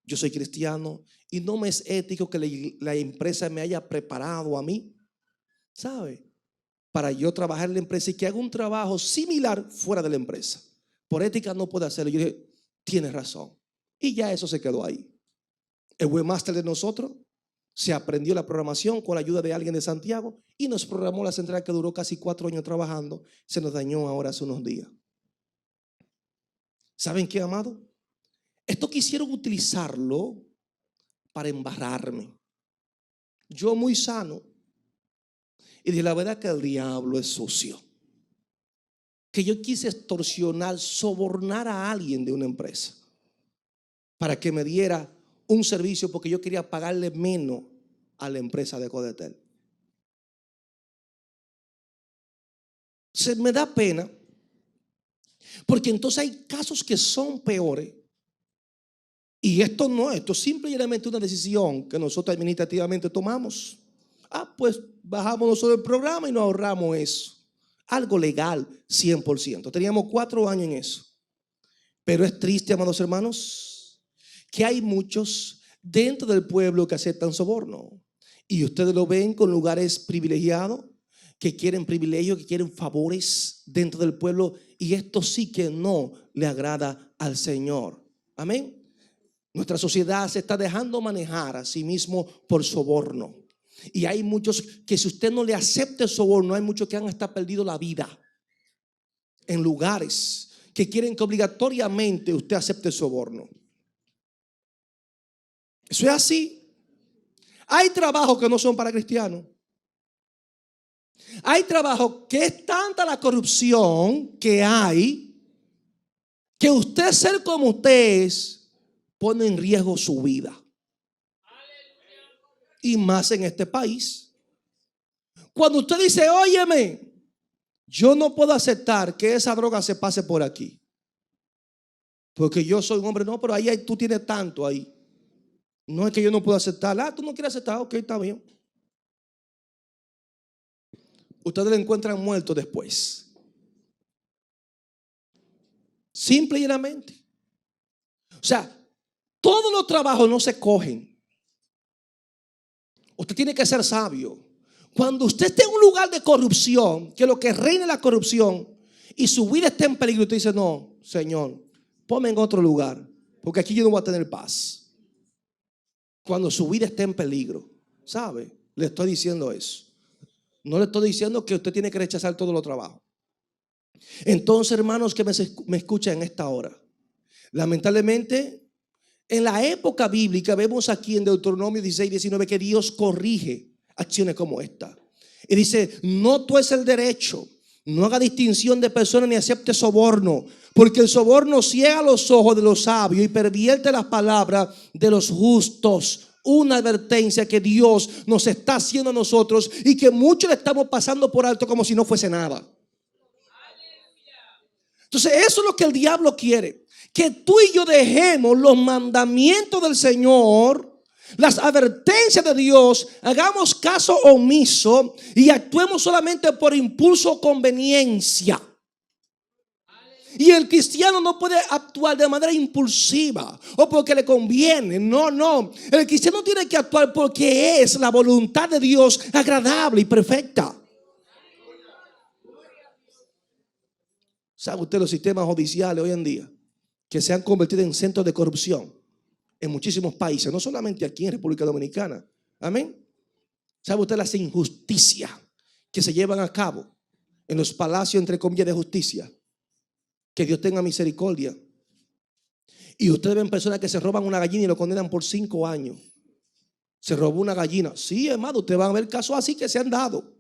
yo soy cristiano y no me es ético que la empresa me haya preparado a mí, ¿sabe? Para yo trabajar en la empresa y que haga un trabajo similar fuera de la empresa. Por ética no puede hacerlo. Yo dije, tienes razón. Y ya eso se quedó ahí. El webmaster de nosotros se aprendió la programación con la ayuda de alguien de Santiago y nos programó la central que duró casi 4 años trabajando. Se nos dañó ahora hace unos días. ¿Saben qué, amado? Esto quisieron utilizarlo para embarrarme. Yo muy sano. Y dije, la verdad que el diablo es sucio. Que yo quise extorsionar, sobornar a alguien de una empresa para que me diera un servicio porque yo quería pagarle menos a la empresa de Codetel. Se me da pena porque entonces hay casos que son peores. Y esto no, esto es simplemente una decisión que nosotros administrativamente tomamos. Pues bajamos nosotros el programa y nos ahorramos eso. Algo legal, 100%. Teníamos 4 años en eso. Pero es triste, amados hermanos, que hay muchos dentro del pueblo que aceptan soborno. Y ustedes lo ven con lugares privilegiados, que quieren privilegios, que quieren favores dentro del pueblo. Y esto sí que no le agrada al Señor. Amén. Nuestra sociedad se está dejando manejar a sí mismo por soborno. Y hay muchos que si usted no le acepta el soborno, hay muchos que han hasta perdido la vida en lugares que quieren que obligatoriamente usted acepte el soborno. Eso es así. Hay trabajos que no son para cristianos. Hay trabajos que es tanta la corrupción que hay que usted ser como usted es pone en riesgo su vida. Y más en este país. Cuando usted dice, óyeme, yo no puedo aceptar que esa droga se pase por aquí, porque yo soy un hombre. No, pero ahí tú tienes tanto ahí. No es que yo no puedo aceptar. Tú no quieres aceptar, ok, está bien. Ustedes le encuentran muerto después. Simple y llanamente. O sea, todos los trabajos no se cogen. Usted tiene que ser sabio. Cuando usted esté en un lugar de corrupción, que lo que reina es la corrupción, y su vida está en peligro, usted dice, no, Señor, ponme en otro lugar, porque aquí yo no voy a tener paz. Cuando su vida esté en peligro, ¿sabe? Le estoy diciendo eso. No le estoy diciendo que usted tiene que rechazar todos los trabajos. Entonces, hermanos que me escuchan en esta hora, lamentablemente, en la época bíblica vemos aquí en Deuteronomio 16:19 que Dios corrige acciones como esta. Y dice, no tuerce el derecho, no haga distinción de personas ni acepte soborno, porque el soborno ciega los ojos de los sabios y pervierte las palabras de los justos. Una advertencia que Dios nos está haciendo a nosotros y que muchos le estamos pasando por alto como si no fuese nada. Entonces eso es lo que el diablo quiere. Que tú y yo dejemos los mandamientos del Señor, las advertencias de Dios, hagamos caso omiso y actuemos solamente por impulso o conveniencia. Y el cristiano no puede actuar de manera impulsiva o porque le conviene. No. El cristiano tiene que actuar porque es la voluntad de Dios agradable y perfecta. ¿Sabe usted los sistemas judiciales hoy en día que se han convertido en centros de corrupción en muchísimos países, no solamente aquí en República Dominicana? Amén. ¿Sabe usted las injusticias que se llevan a cabo en los palacios, entre comillas, de justicia? Que Dios tenga misericordia. Y ustedes ven personas que se roban una gallina y lo condenan por 5 años. Se robó una gallina. Sí, hermano, ustedes van a ver casos así que se han dado.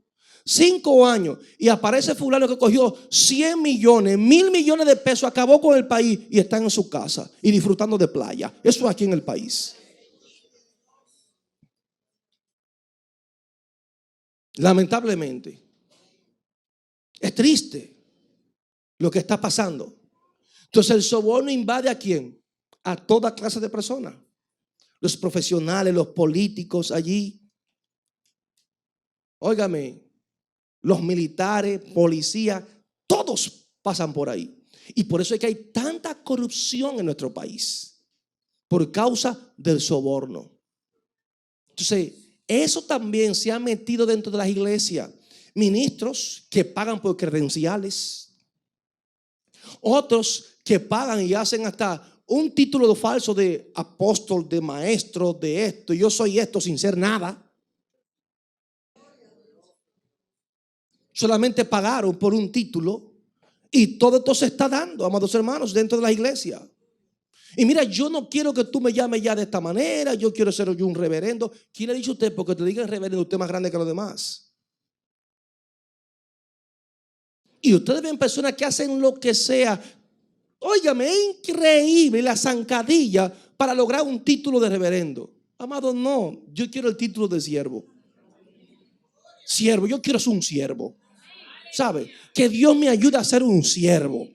5 años y aparece fulano que cogió 100 millones, 1000 millones de pesos, acabó con el país y están en su casa y disfrutando de playa. Eso es aquí en el país. Lamentablemente, es triste lo que está pasando. Entonces el soborno invade ¿a quién? a toda clase de personas. Los profesionales, los políticos allí. Óigame, los militares, policías, todos pasan por ahí. Y por eso es que hay tanta corrupción en nuestro país, por causa del soborno. Entonces, eso también se ha metido dentro de las iglesias. Ministros que pagan por credenciales, otros que pagan y hacen hasta un título falso de apóstol, de maestro, de esto. Yo soy esto sin ser nada. Solamente pagaron por un título y todo esto se está dando, amados hermanos, dentro de la iglesia. Y mira, yo no quiero que tú me llames ya de esta manera. Yo quiero ser yo un reverendo. ¿Quién le ha dicho a usted? Porque te digan reverendo, usted es más grande que los demás. Y ustedes ven personas que hacen lo que sea. Óigame, es increíble la zancadilla para lograr un título de reverendo. Amado, no, yo quiero el título de siervo. Siervo, yo quiero ser un siervo. ¿Sabe? Que Dios me ayude a ser un siervo.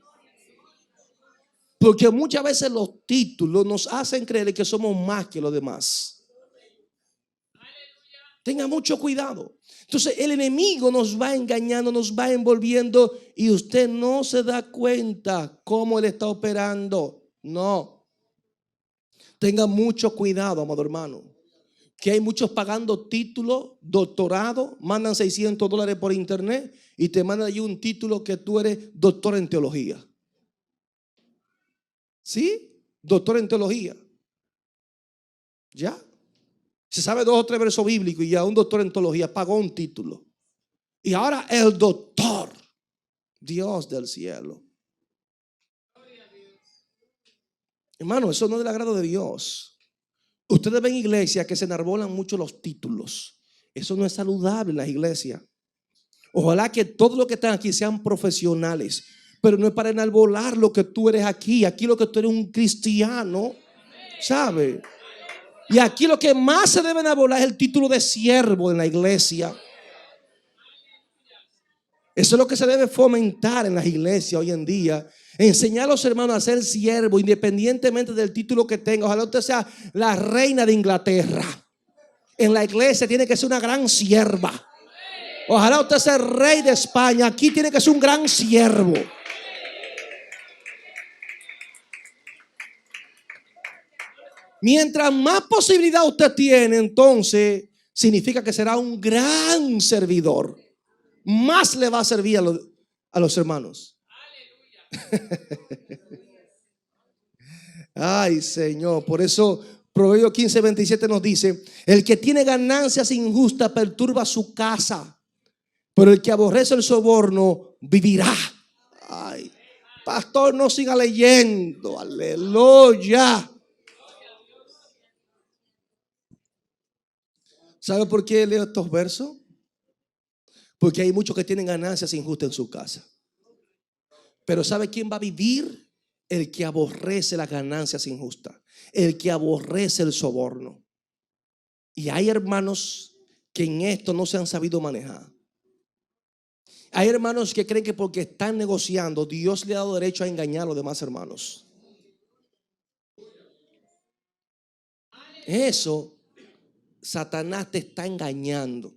Porque muchas veces los títulos nos hacen creer que somos más que los demás. Tenga mucho cuidado. Entonces el enemigo nos va engañando, nos va envolviendo y usted no se da cuenta cómo él está operando. No. Tenga mucho cuidado, amado hermano. Que hay muchos pagando títulos, doctorado, mandan $600 por internet y te mandan allí un título que tú eres doctor en teología. ¿Sí? Doctor en teología. ¿Ya? Se sabe 2 o 3 versos bíblicos y ya un doctor en teología pagó un título. Y ahora el doctor, Dios del cielo. Hermano, eso no es del agrado de Dios. Ustedes ven iglesias que se enarbolan mucho los títulos. Eso no es saludable en las iglesias. Ojalá que todos los que están aquí sean profesionales. Pero no es para enarbolar lo que tú eres aquí. Aquí lo que tú eres un cristiano, ¿sabe? Y aquí lo que más se debe enarbolar es el título de siervo en la iglesia. Eso es lo que se debe fomentar en las iglesias hoy en día. Enseñar a los hermanos a ser siervos independientemente del título que tenga. Ojalá usted sea la reina de Inglaterra. En la iglesia tiene que ser una gran sierva. Ojalá usted sea el rey de España. Aquí tiene que ser un gran siervo. Mientras más posibilidad usted tiene, entonces significa que será un gran servidor. Más le va a servir a los hermanos. Ay, Señor, por eso Proverbios 15:27 nos dice: el que tiene ganancias injustas perturba su casa, pero el que aborrece el soborno vivirá. Ay, pastor, no siga leyendo. Aleluya. ¿Sabe por qué leo estos versos? Porque hay muchos que tienen ganancias injustas en su casa. Pero ¿sabe quién va a vivir? El que aborrece las ganancias injustas, el que aborrece el soborno. Y hay hermanos que en esto no se han sabido manejar. Hay hermanos que creen que porque están negociando, Dios le ha dado derecho a engañar a los demás hermanos. Eso, Satanás te está engañando.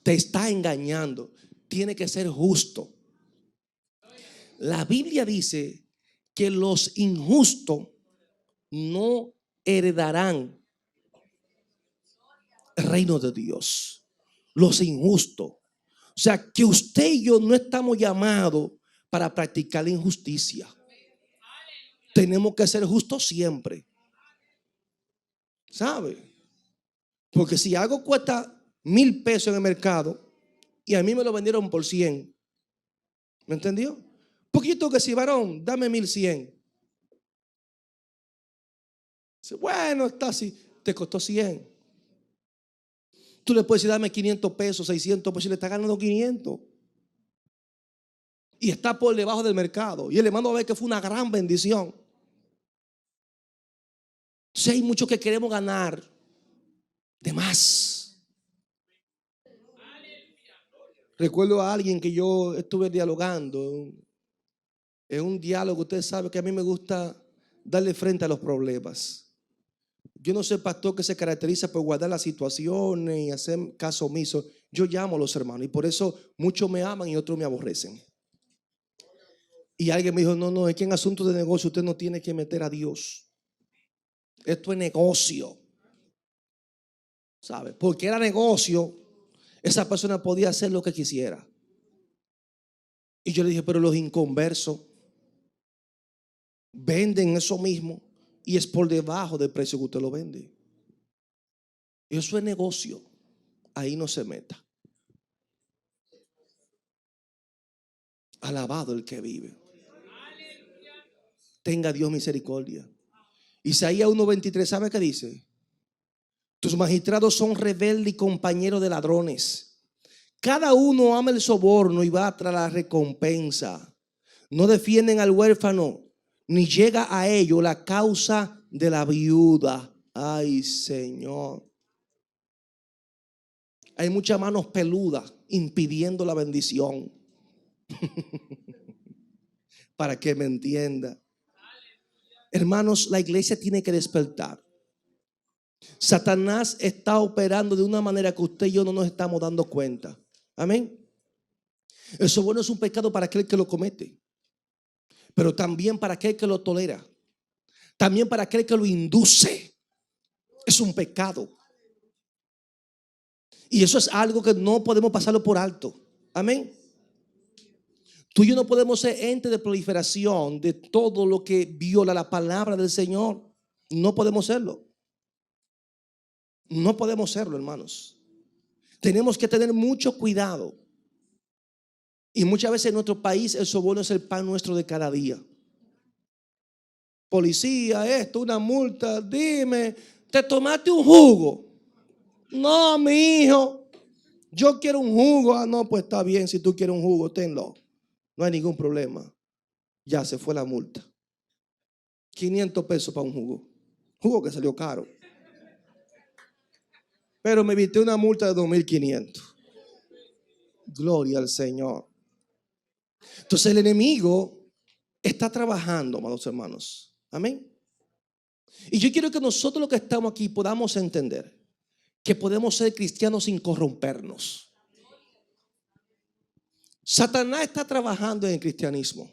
Te está engañando. Tiene que ser justo. La Biblia dice que los injustos no heredarán el reino de Dios. Los injustos. O sea, que usted y yo no estamos llamados para practicar la injusticia. Tenemos que ser justos siempre. ¿Sabe? Porque si algo cuesta 1,000 pesos en el mercado y a mí me lo vendieron por 100, ¿me entendió? Porque yo tengo que decir, varón, dame 1,100. Bueno, está así, te costó 100. Tú le puedes decir, dame 500 pesos, 600 pesos, y le está ganando 500. Y está por debajo del mercado. Y él le mando a ver que fue una gran bendición. Entonces hay muchos que queremos ganar de más. Recuerdo a alguien que yo estuve dialogando. En un diálogo, usted sabe que a mí me gusta darle frente a los problemas. Yo no soy pastor que se caracteriza por guardar las situaciones y hacer caso omiso. Yo llamo a los hermanos y por eso muchos me aman y otros me aborrecen. Y alguien me dijo, no, es que en asuntos de negocio usted no tiene que meter a Dios. Esto es negocio. ¿Sabe? Porque era negocio, esa persona podía hacer lo que quisiera. Y yo le dije, pero los inconversos venden eso mismo y es por debajo del precio que usted lo vende. Eso es negocio. Ahí no se meta. Alabado el que vive. Tenga Dios misericordia. Isaías 1:23, ¿sabe qué dice? Tus magistrados son rebeldes y compañeros de ladrones. Cada uno ama el soborno y va tras la recompensa. No defienden al huérfano, ni llega a ello la causa de la viuda. Ay, Señor. Hay muchas manos peludas impidiendo la bendición. Para que me entienda. Hermanos, la iglesia tiene que despertar. Satanás está operando de una manera que usted y yo no nos estamos dando cuenta. Amén. El soborno es un pecado para aquel que lo comete, pero también para aquel que lo tolera, también para aquel que lo induce. Es un pecado. Y eso es algo que no podemos pasarlo por alto. Amén. Tú y yo no podemos ser ente de proliferación de todo lo que viola la palabra del Señor. No podemos serlo. No podemos serlo, hermanos. Tenemos que tener mucho cuidado. Y muchas veces en nuestro país el soborno es el pan nuestro de cada día. Policía, esto, una multa, dime, ¿te tomaste un jugo? No, mi hijo, yo quiero un jugo. Ah, no, pues está bien, si tú quieres un jugo, tenlo. No hay ningún problema. Ya se fue la multa. 500 pesos para un jugo. Jugo que salió caro. Pero me evité una multa de 2.500. Gloria al Señor. Entonces el enemigo está trabajando, amados hermanos. Amén. Y yo quiero que nosotros los que estamos aquí podamos entender que podemos ser cristianos sin corrompernos. Satanás está trabajando en el cristianismo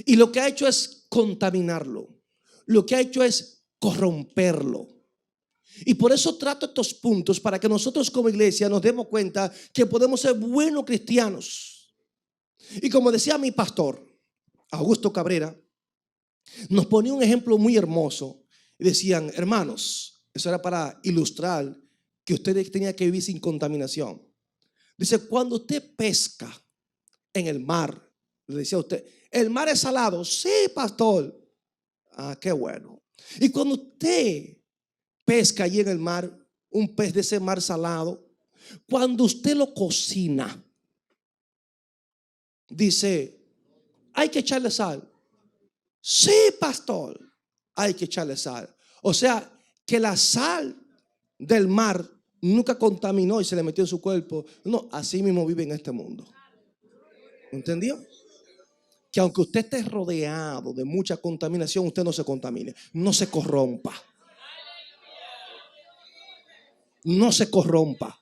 y lo que ha hecho es contaminarlo. Lo que ha hecho es corromperlo. Y por eso trato estos puntos para que nosotros como iglesia nos demos cuenta que podemos ser buenos cristianos. Y como decía mi pastor, Augusto Cabrera, nos ponía un ejemplo muy hermoso. Y decían, hermanos, eso era para ilustrar que ustedes tenían que vivir sin contaminación. Dice, cuando usted pesca en el mar, le decía a usted, ¿el mar es salado? Sí, pastor. Ah, qué bueno. Y cuando usted pesca allí en el mar, un pez de ese mar salado, cuando usted lo cocina, dice, hay que echarle sal. Sí, pastor, hay que echarle sal. O sea, que la sal del mar nunca contaminó y se le metió en su cuerpo. No, así mismo vive en este mundo. ¿Entendió? Que aunque usted esté rodeado de mucha contaminación, usted no se contamine, no se corrompa. No se corrompa.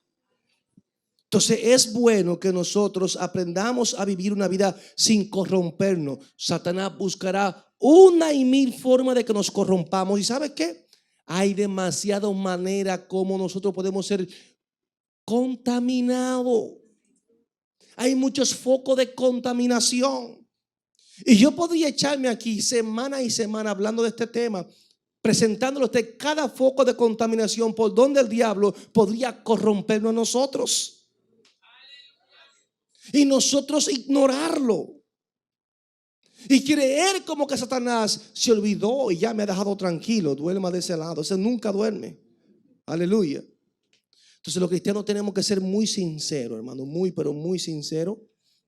Entonces es bueno que nosotros aprendamos a vivir una vida sin corrompernos. Satanás buscará una y mil formas de que nos corrompamos. ¿Y sabe qué? Hay demasiadas maneras como nosotros podemos ser contaminados. Hay muchos focos de contaminación. Y yo podría echarme aquí semana y semana hablando de este tema, presentándole a usted cada foco de contaminación por donde el diablo podría corrompernos a nosotros. Y nosotros ignorarlo. Y creer como que Satanás se olvidó y ya me ha dejado tranquilo. Duerma de ese lado. Ese nunca duerme. Aleluya. Entonces los cristianos tenemos que ser muy sinceros, hermano. Muy, pero muy sinceros.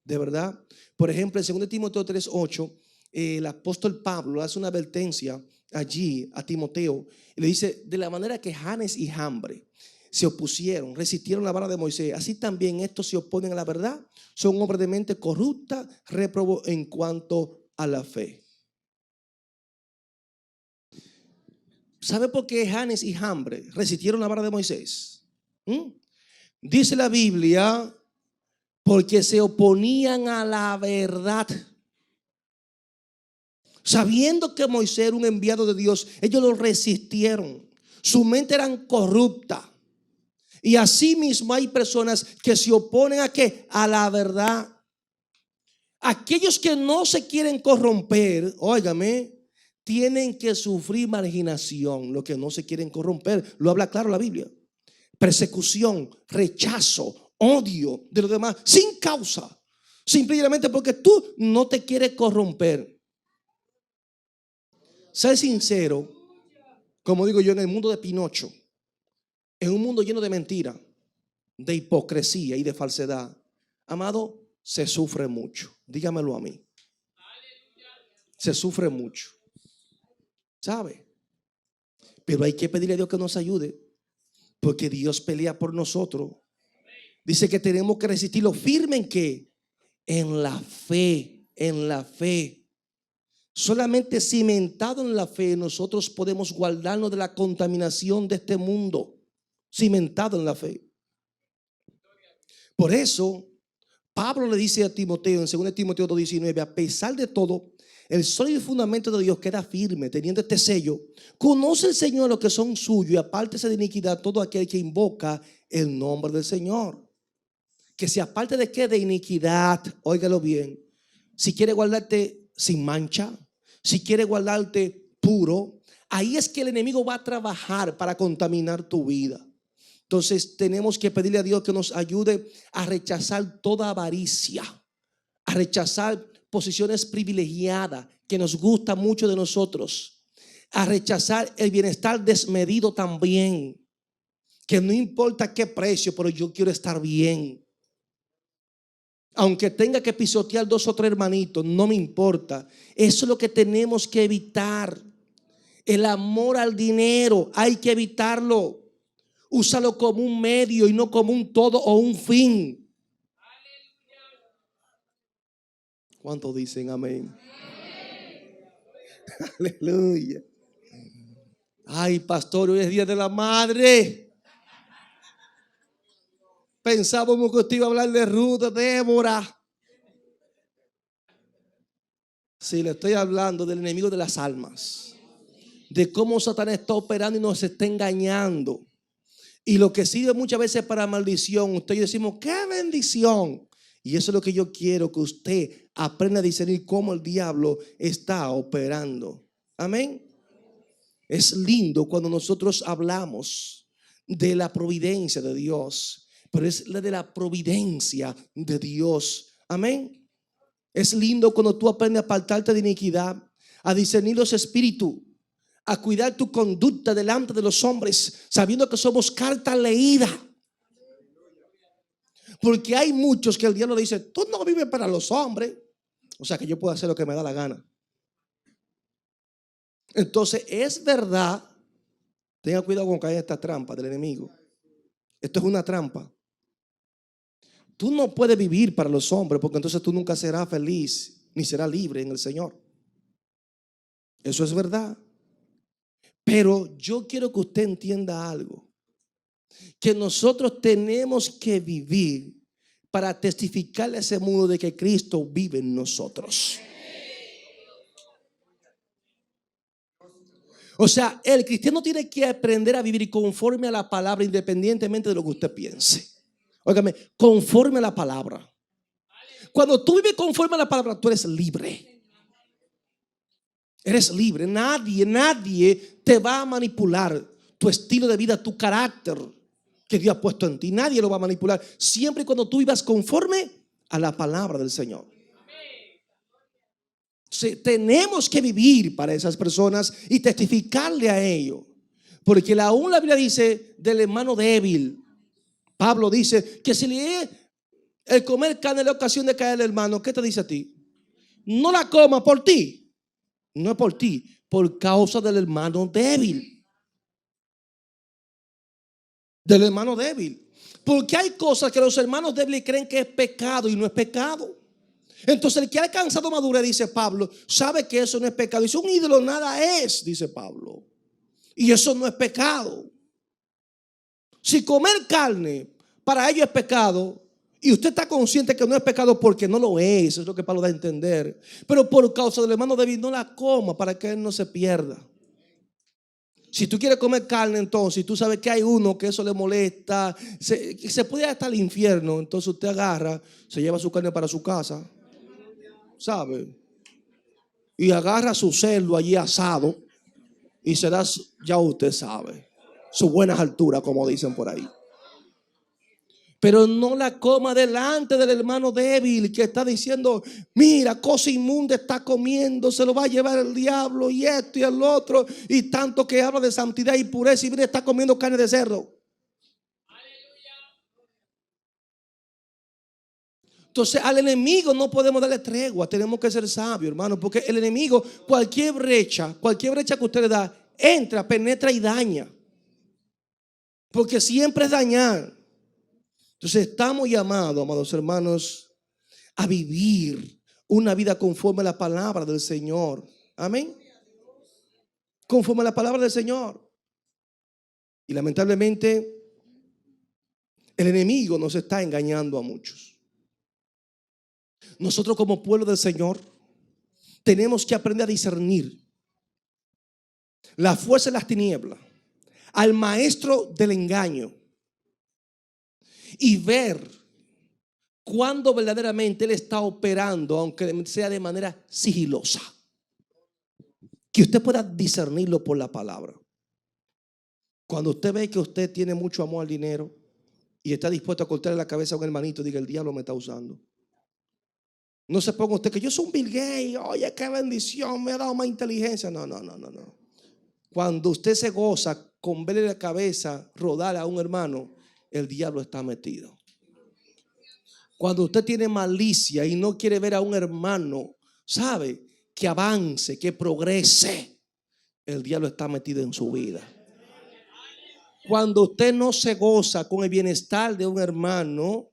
De verdad. Por ejemplo, en 2 Timoteo 3:8, el apóstol Pablo hace una advertencia allí a Timoteo. Y le dice, de la manera que Janes y Jambre se opusieron, resistieron la vara de Moisés, así también estos se oponen a la verdad. Son hombres de mente corrupta, réprobo en cuanto a la fe. ¿Sabe por qué Janes y Jambre resistieron la vara de Moisés? Dice la Biblia, porque se oponían a la verdad. Sabiendo que Moisés era un enviado de Dios, ellos lo resistieron. Su mente era corrupta. Y así mismo hay personas que se oponen ¿a qué? A la verdad. Aquellos que no se quieren corromper, óigame, tienen que sufrir marginación. Los que no se quieren corromper, lo habla claro la Biblia. Persecución, rechazo, odio de los demás, sin causa. Simplemente porque tú no te quieres corromper. Sé sincero, como digo yo, en el mundo de Pinocho, en un mundo lleno de mentira, de hipocresía y de falsedad, amado, se sufre mucho. Dígamelo a mí. Se sufre mucho. ¿Sabe? Pero hay que pedirle a Dios que nos ayude, porque Dios pelea por nosotros. Dice que tenemos que resistirlo firme en qué? En la fe, en la fe. Solamente cimentado en la fe nosotros podemos guardarnos de la contaminación de este mundo. Cimentado en la fe. Por eso Pablo le dice a Timoteo en 2 Timoteo 2:19, a pesar de todo, el sólido fundamento de Dios queda firme, teniendo este sello. Conoce el Señor los que son suyos y apártese de iniquidad todo aquel que invoca el nombre del Señor. Que se aparte de qué? De iniquidad. Óigalo bien. Si quiere guardarte sin mancha, si quiere guardarte puro, ahí es que el enemigo va a trabajar para contaminar tu vida. Entonces tenemos que pedirle a Dios que nos ayude a rechazar toda avaricia, a rechazar posiciones privilegiadas que nos gusta mucho de nosotros, a rechazar el bienestar desmedido también, que no importa qué precio, pero yo quiero estar bien. Aunque tenga que pisotear 2 o 3 hermanitos, no me importa. Eso es lo que tenemos que evitar. El amor al dinero hay que evitarlo. Úsalo como un medio y no como un todo o un fin. ¿Cuántos dicen amén? Aleluya. Ay, pastor, hoy es día de la madre. Pensábamos que usted iba a hablar de Ruth, de Débora. Sí, le estoy hablando del enemigo de las almas, de cómo Satanás está operando y nos está engañando. Y lo que sirve muchas veces para maldición, usted y yo decimos, ¡qué bendición! Y eso es lo que yo quiero, que usted aprenda a discernir cómo el diablo está operando. Amén. Es lindo cuando nosotros hablamos de la providencia de Dios, pero es la de la providencia de Dios. Amén. Es lindo cuando tú aprendes a apartarte de iniquidad, a discernir los espíritus, a cuidar tu conducta delante de los hombres, sabiendo que somos carta leída. Porque hay muchos que el diablo dice, tú no vives para los hombres, o sea que yo puedo hacer lo que me da la gana. Entonces es verdad, tenga cuidado con caer en esta trampa del enemigo. Esto es una trampa. Tú no puedes vivir para los hombres, porque entonces tú nunca serás feliz ni serás libre en el Señor. Eso es verdad. Pero yo quiero que usted entienda algo, que nosotros tenemos que vivir para testificarle a ese mundo de que Cristo vive en nosotros. O sea, el cristiano tiene que aprender a vivir conforme a la palabra, independientemente de lo que usted piense. Óigame, conforme a la palabra. Cuando tú vives conforme a la palabra, tú eres libre. Eres libre. Nadie te va a manipular tu estilo de vida, tu carácter que Dios ha puesto en ti. Nadie lo va a manipular. Siempre y cuando tú vivas conforme a la palabra del Señor. Sí, tenemos que vivir para esas personas y testificarle a ellos. Porque aún la Biblia dice del hermano débil. Pablo dice que si le el comer carne le ocasión de caer el hermano, ¿qué te dice a ti? No la coma por ti. No es por ti, por causa del hermano débil. Del hermano débil. Porque hay cosas que los hermanos débiles creen que es pecado y no es pecado. Entonces el que ha alcanzado madurez, dice Pablo, sabe que eso no es pecado. Dice, un ídolo nada es, dice Pablo. Y eso no es pecado. Si comer carne para ellos es pecado, y usted está consciente que no es pecado porque no lo es lo que Pablo da a entender. Pero por causa del hermano débil no la coma para que él no se pierda. Si tú quieres comer carne, entonces, y tú sabes que hay uno que eso le molesta, se puede ir hasta el infierno, entonces usted agarra, se lleva su carne para su casa, ¿sabe? Y agarra su cerdo allí asado y se da, ya usted sabe, sus buenas alturas, como dicen por ahí. Pero no la coma delante del hermano débil que está diciendo, mira, cosa inmunda está comiendo, se lo va a llevar el diablo y esto y el otro. Y tanto que habla de santidad y pureza y mira, está comiendo carne de cerdo. Entonces al enemigo no podemos darle tregua, tenemos que ser sabios, hermano, porque el enemigo, cualquier brecha que usted le da, entra, penetra y daña. Porque siempre es dañar. Entonces estamos llamados, amados hermanos, a vivir una vida conforme a la palabra del Señor. Amén. Conforme a la palabra del Señor. Y lamentablemente el enemigo nos está engañando a muchos. Nosotros como pueblo del Señor tenemos que aprender a discernir la fuerza de las tinieblas, al maestro del engaño, y ver cuándo verdaderamente él está operando, aunque sea de manera sigilosa, que usted pueda discernirlo por la palabra. Cuando usted ve que usted tiene mucho amor al dinero y está dispuesto a cortarle la cabeza a un hermanito, diga, el diablo me está usando. No se ponga usted que yo soy un Bill Gates, oye, qué bendición, me ha dado más inteligencia. No. Cuando usted se goza con verle la cabeza rodar a un hermano, el diablo está metido. Cuando usted tiene malicia y no quiere ver a un hermano, sabe, que avance, que progrese, el diablo está metido en su vida. Cuando usted no se goza con el bienestar de un hermano,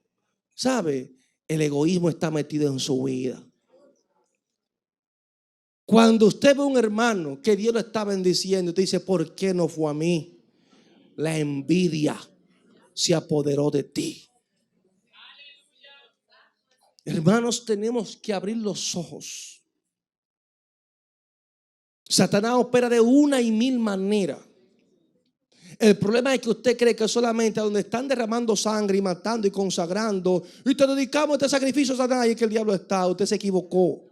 sabe, el egoísmo está metido en su vida. Cuando usted ve a un hermano que Dios lo está bendiciendo, usted dice, ¿por qué no fue a mí? La envidia se apoderó de ti. Hermanos, tenemos que abrir los ojos. Satanás opera de una y mil maneras. El problema es que usted cree que solamente donde están derramando sangre y matando y consagrando y te dedicamos a este sacrificio a Satanás, y es que el diablo está. Usted se equivocó.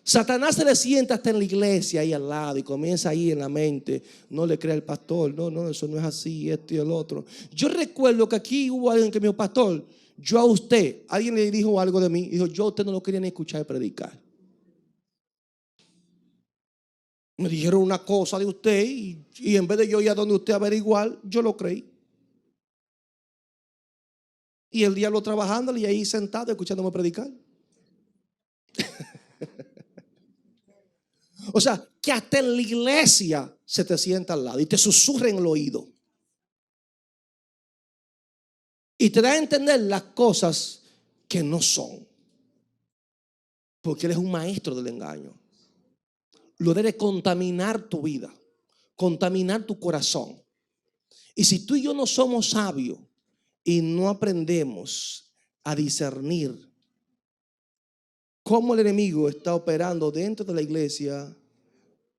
Satanás se le sienta hasta en la iglesia ahí al lado y comienza ahí en la mente. No le crea al pastor, no, eso no es así, esto y el otro. Yo recuerdo que aquí hubo alguien que me dijo, pastor, yo a usted, alguien le dijo algo de mí, y dijo, yo a usted no lo quería ni escuchar predicar. Me dijeron una cosa de usted y en vez de yo ir a donde usted averiguar, yo lo creí. Y el diablo trabajándole y ahí sentado escuchándome predicar. O sea, que hasta en la iglesia se te sienta al lado y te susurra en el oído. Y te da a entender las cosas que no son. Porque él es un maestro del engaño. Lo debe contaminar tu vida, contaminar tu corazón. Y si tú y yo no somos sabios y no aprendemos a discernir cómo el enemigo está operando dentro de la iglesia,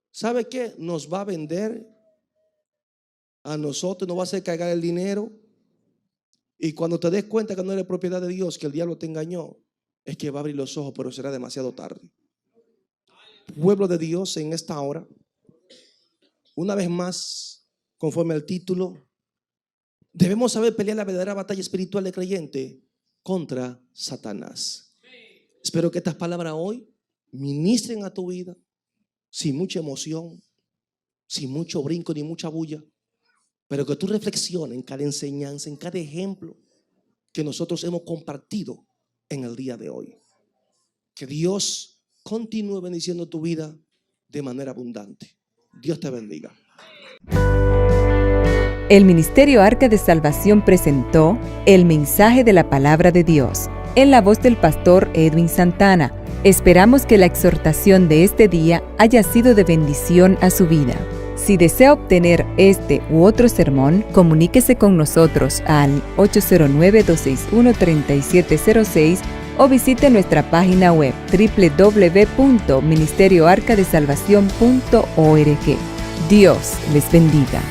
¿sabe qué? Nos va a vender a nosotros, nos va a hacer cargar el dinero. Y cuando te des cuenta que no eres propiedad de Dios, que el diablo te engañó, es que va a abrir los ojos, pero será demasiado tarde. Pueblo de Dios, en esta hora, una vez más, conforme al título, debemos saber pelear la verdadera batalla espiritual del creyente contra Satanás. Espero que estas palabras hoy ministren a tu vida sin mucha emoción, sin mucho brinco ni mucha bulla, pero que tú reflexiones en cada enseñanza, en cada ejemplo que nosotros hemos compartido en el día de hoy. Que Dios continúe bendiciendo tu vida de manera abundante. Dios te bendiga. El Ministerio Arca de Salvación presentó el mensaje de la palabra de Dios en la voz del pastor Edwin Santana. Esperamos que la exhortación de este día haya sido de bendición a su vida. Si desea obtener este u otro sermón, comuníquese con nosotros al 809-261-3706 o visite nuestra página web www.ministerioarcadesalvacion.org. Dios les bendiga.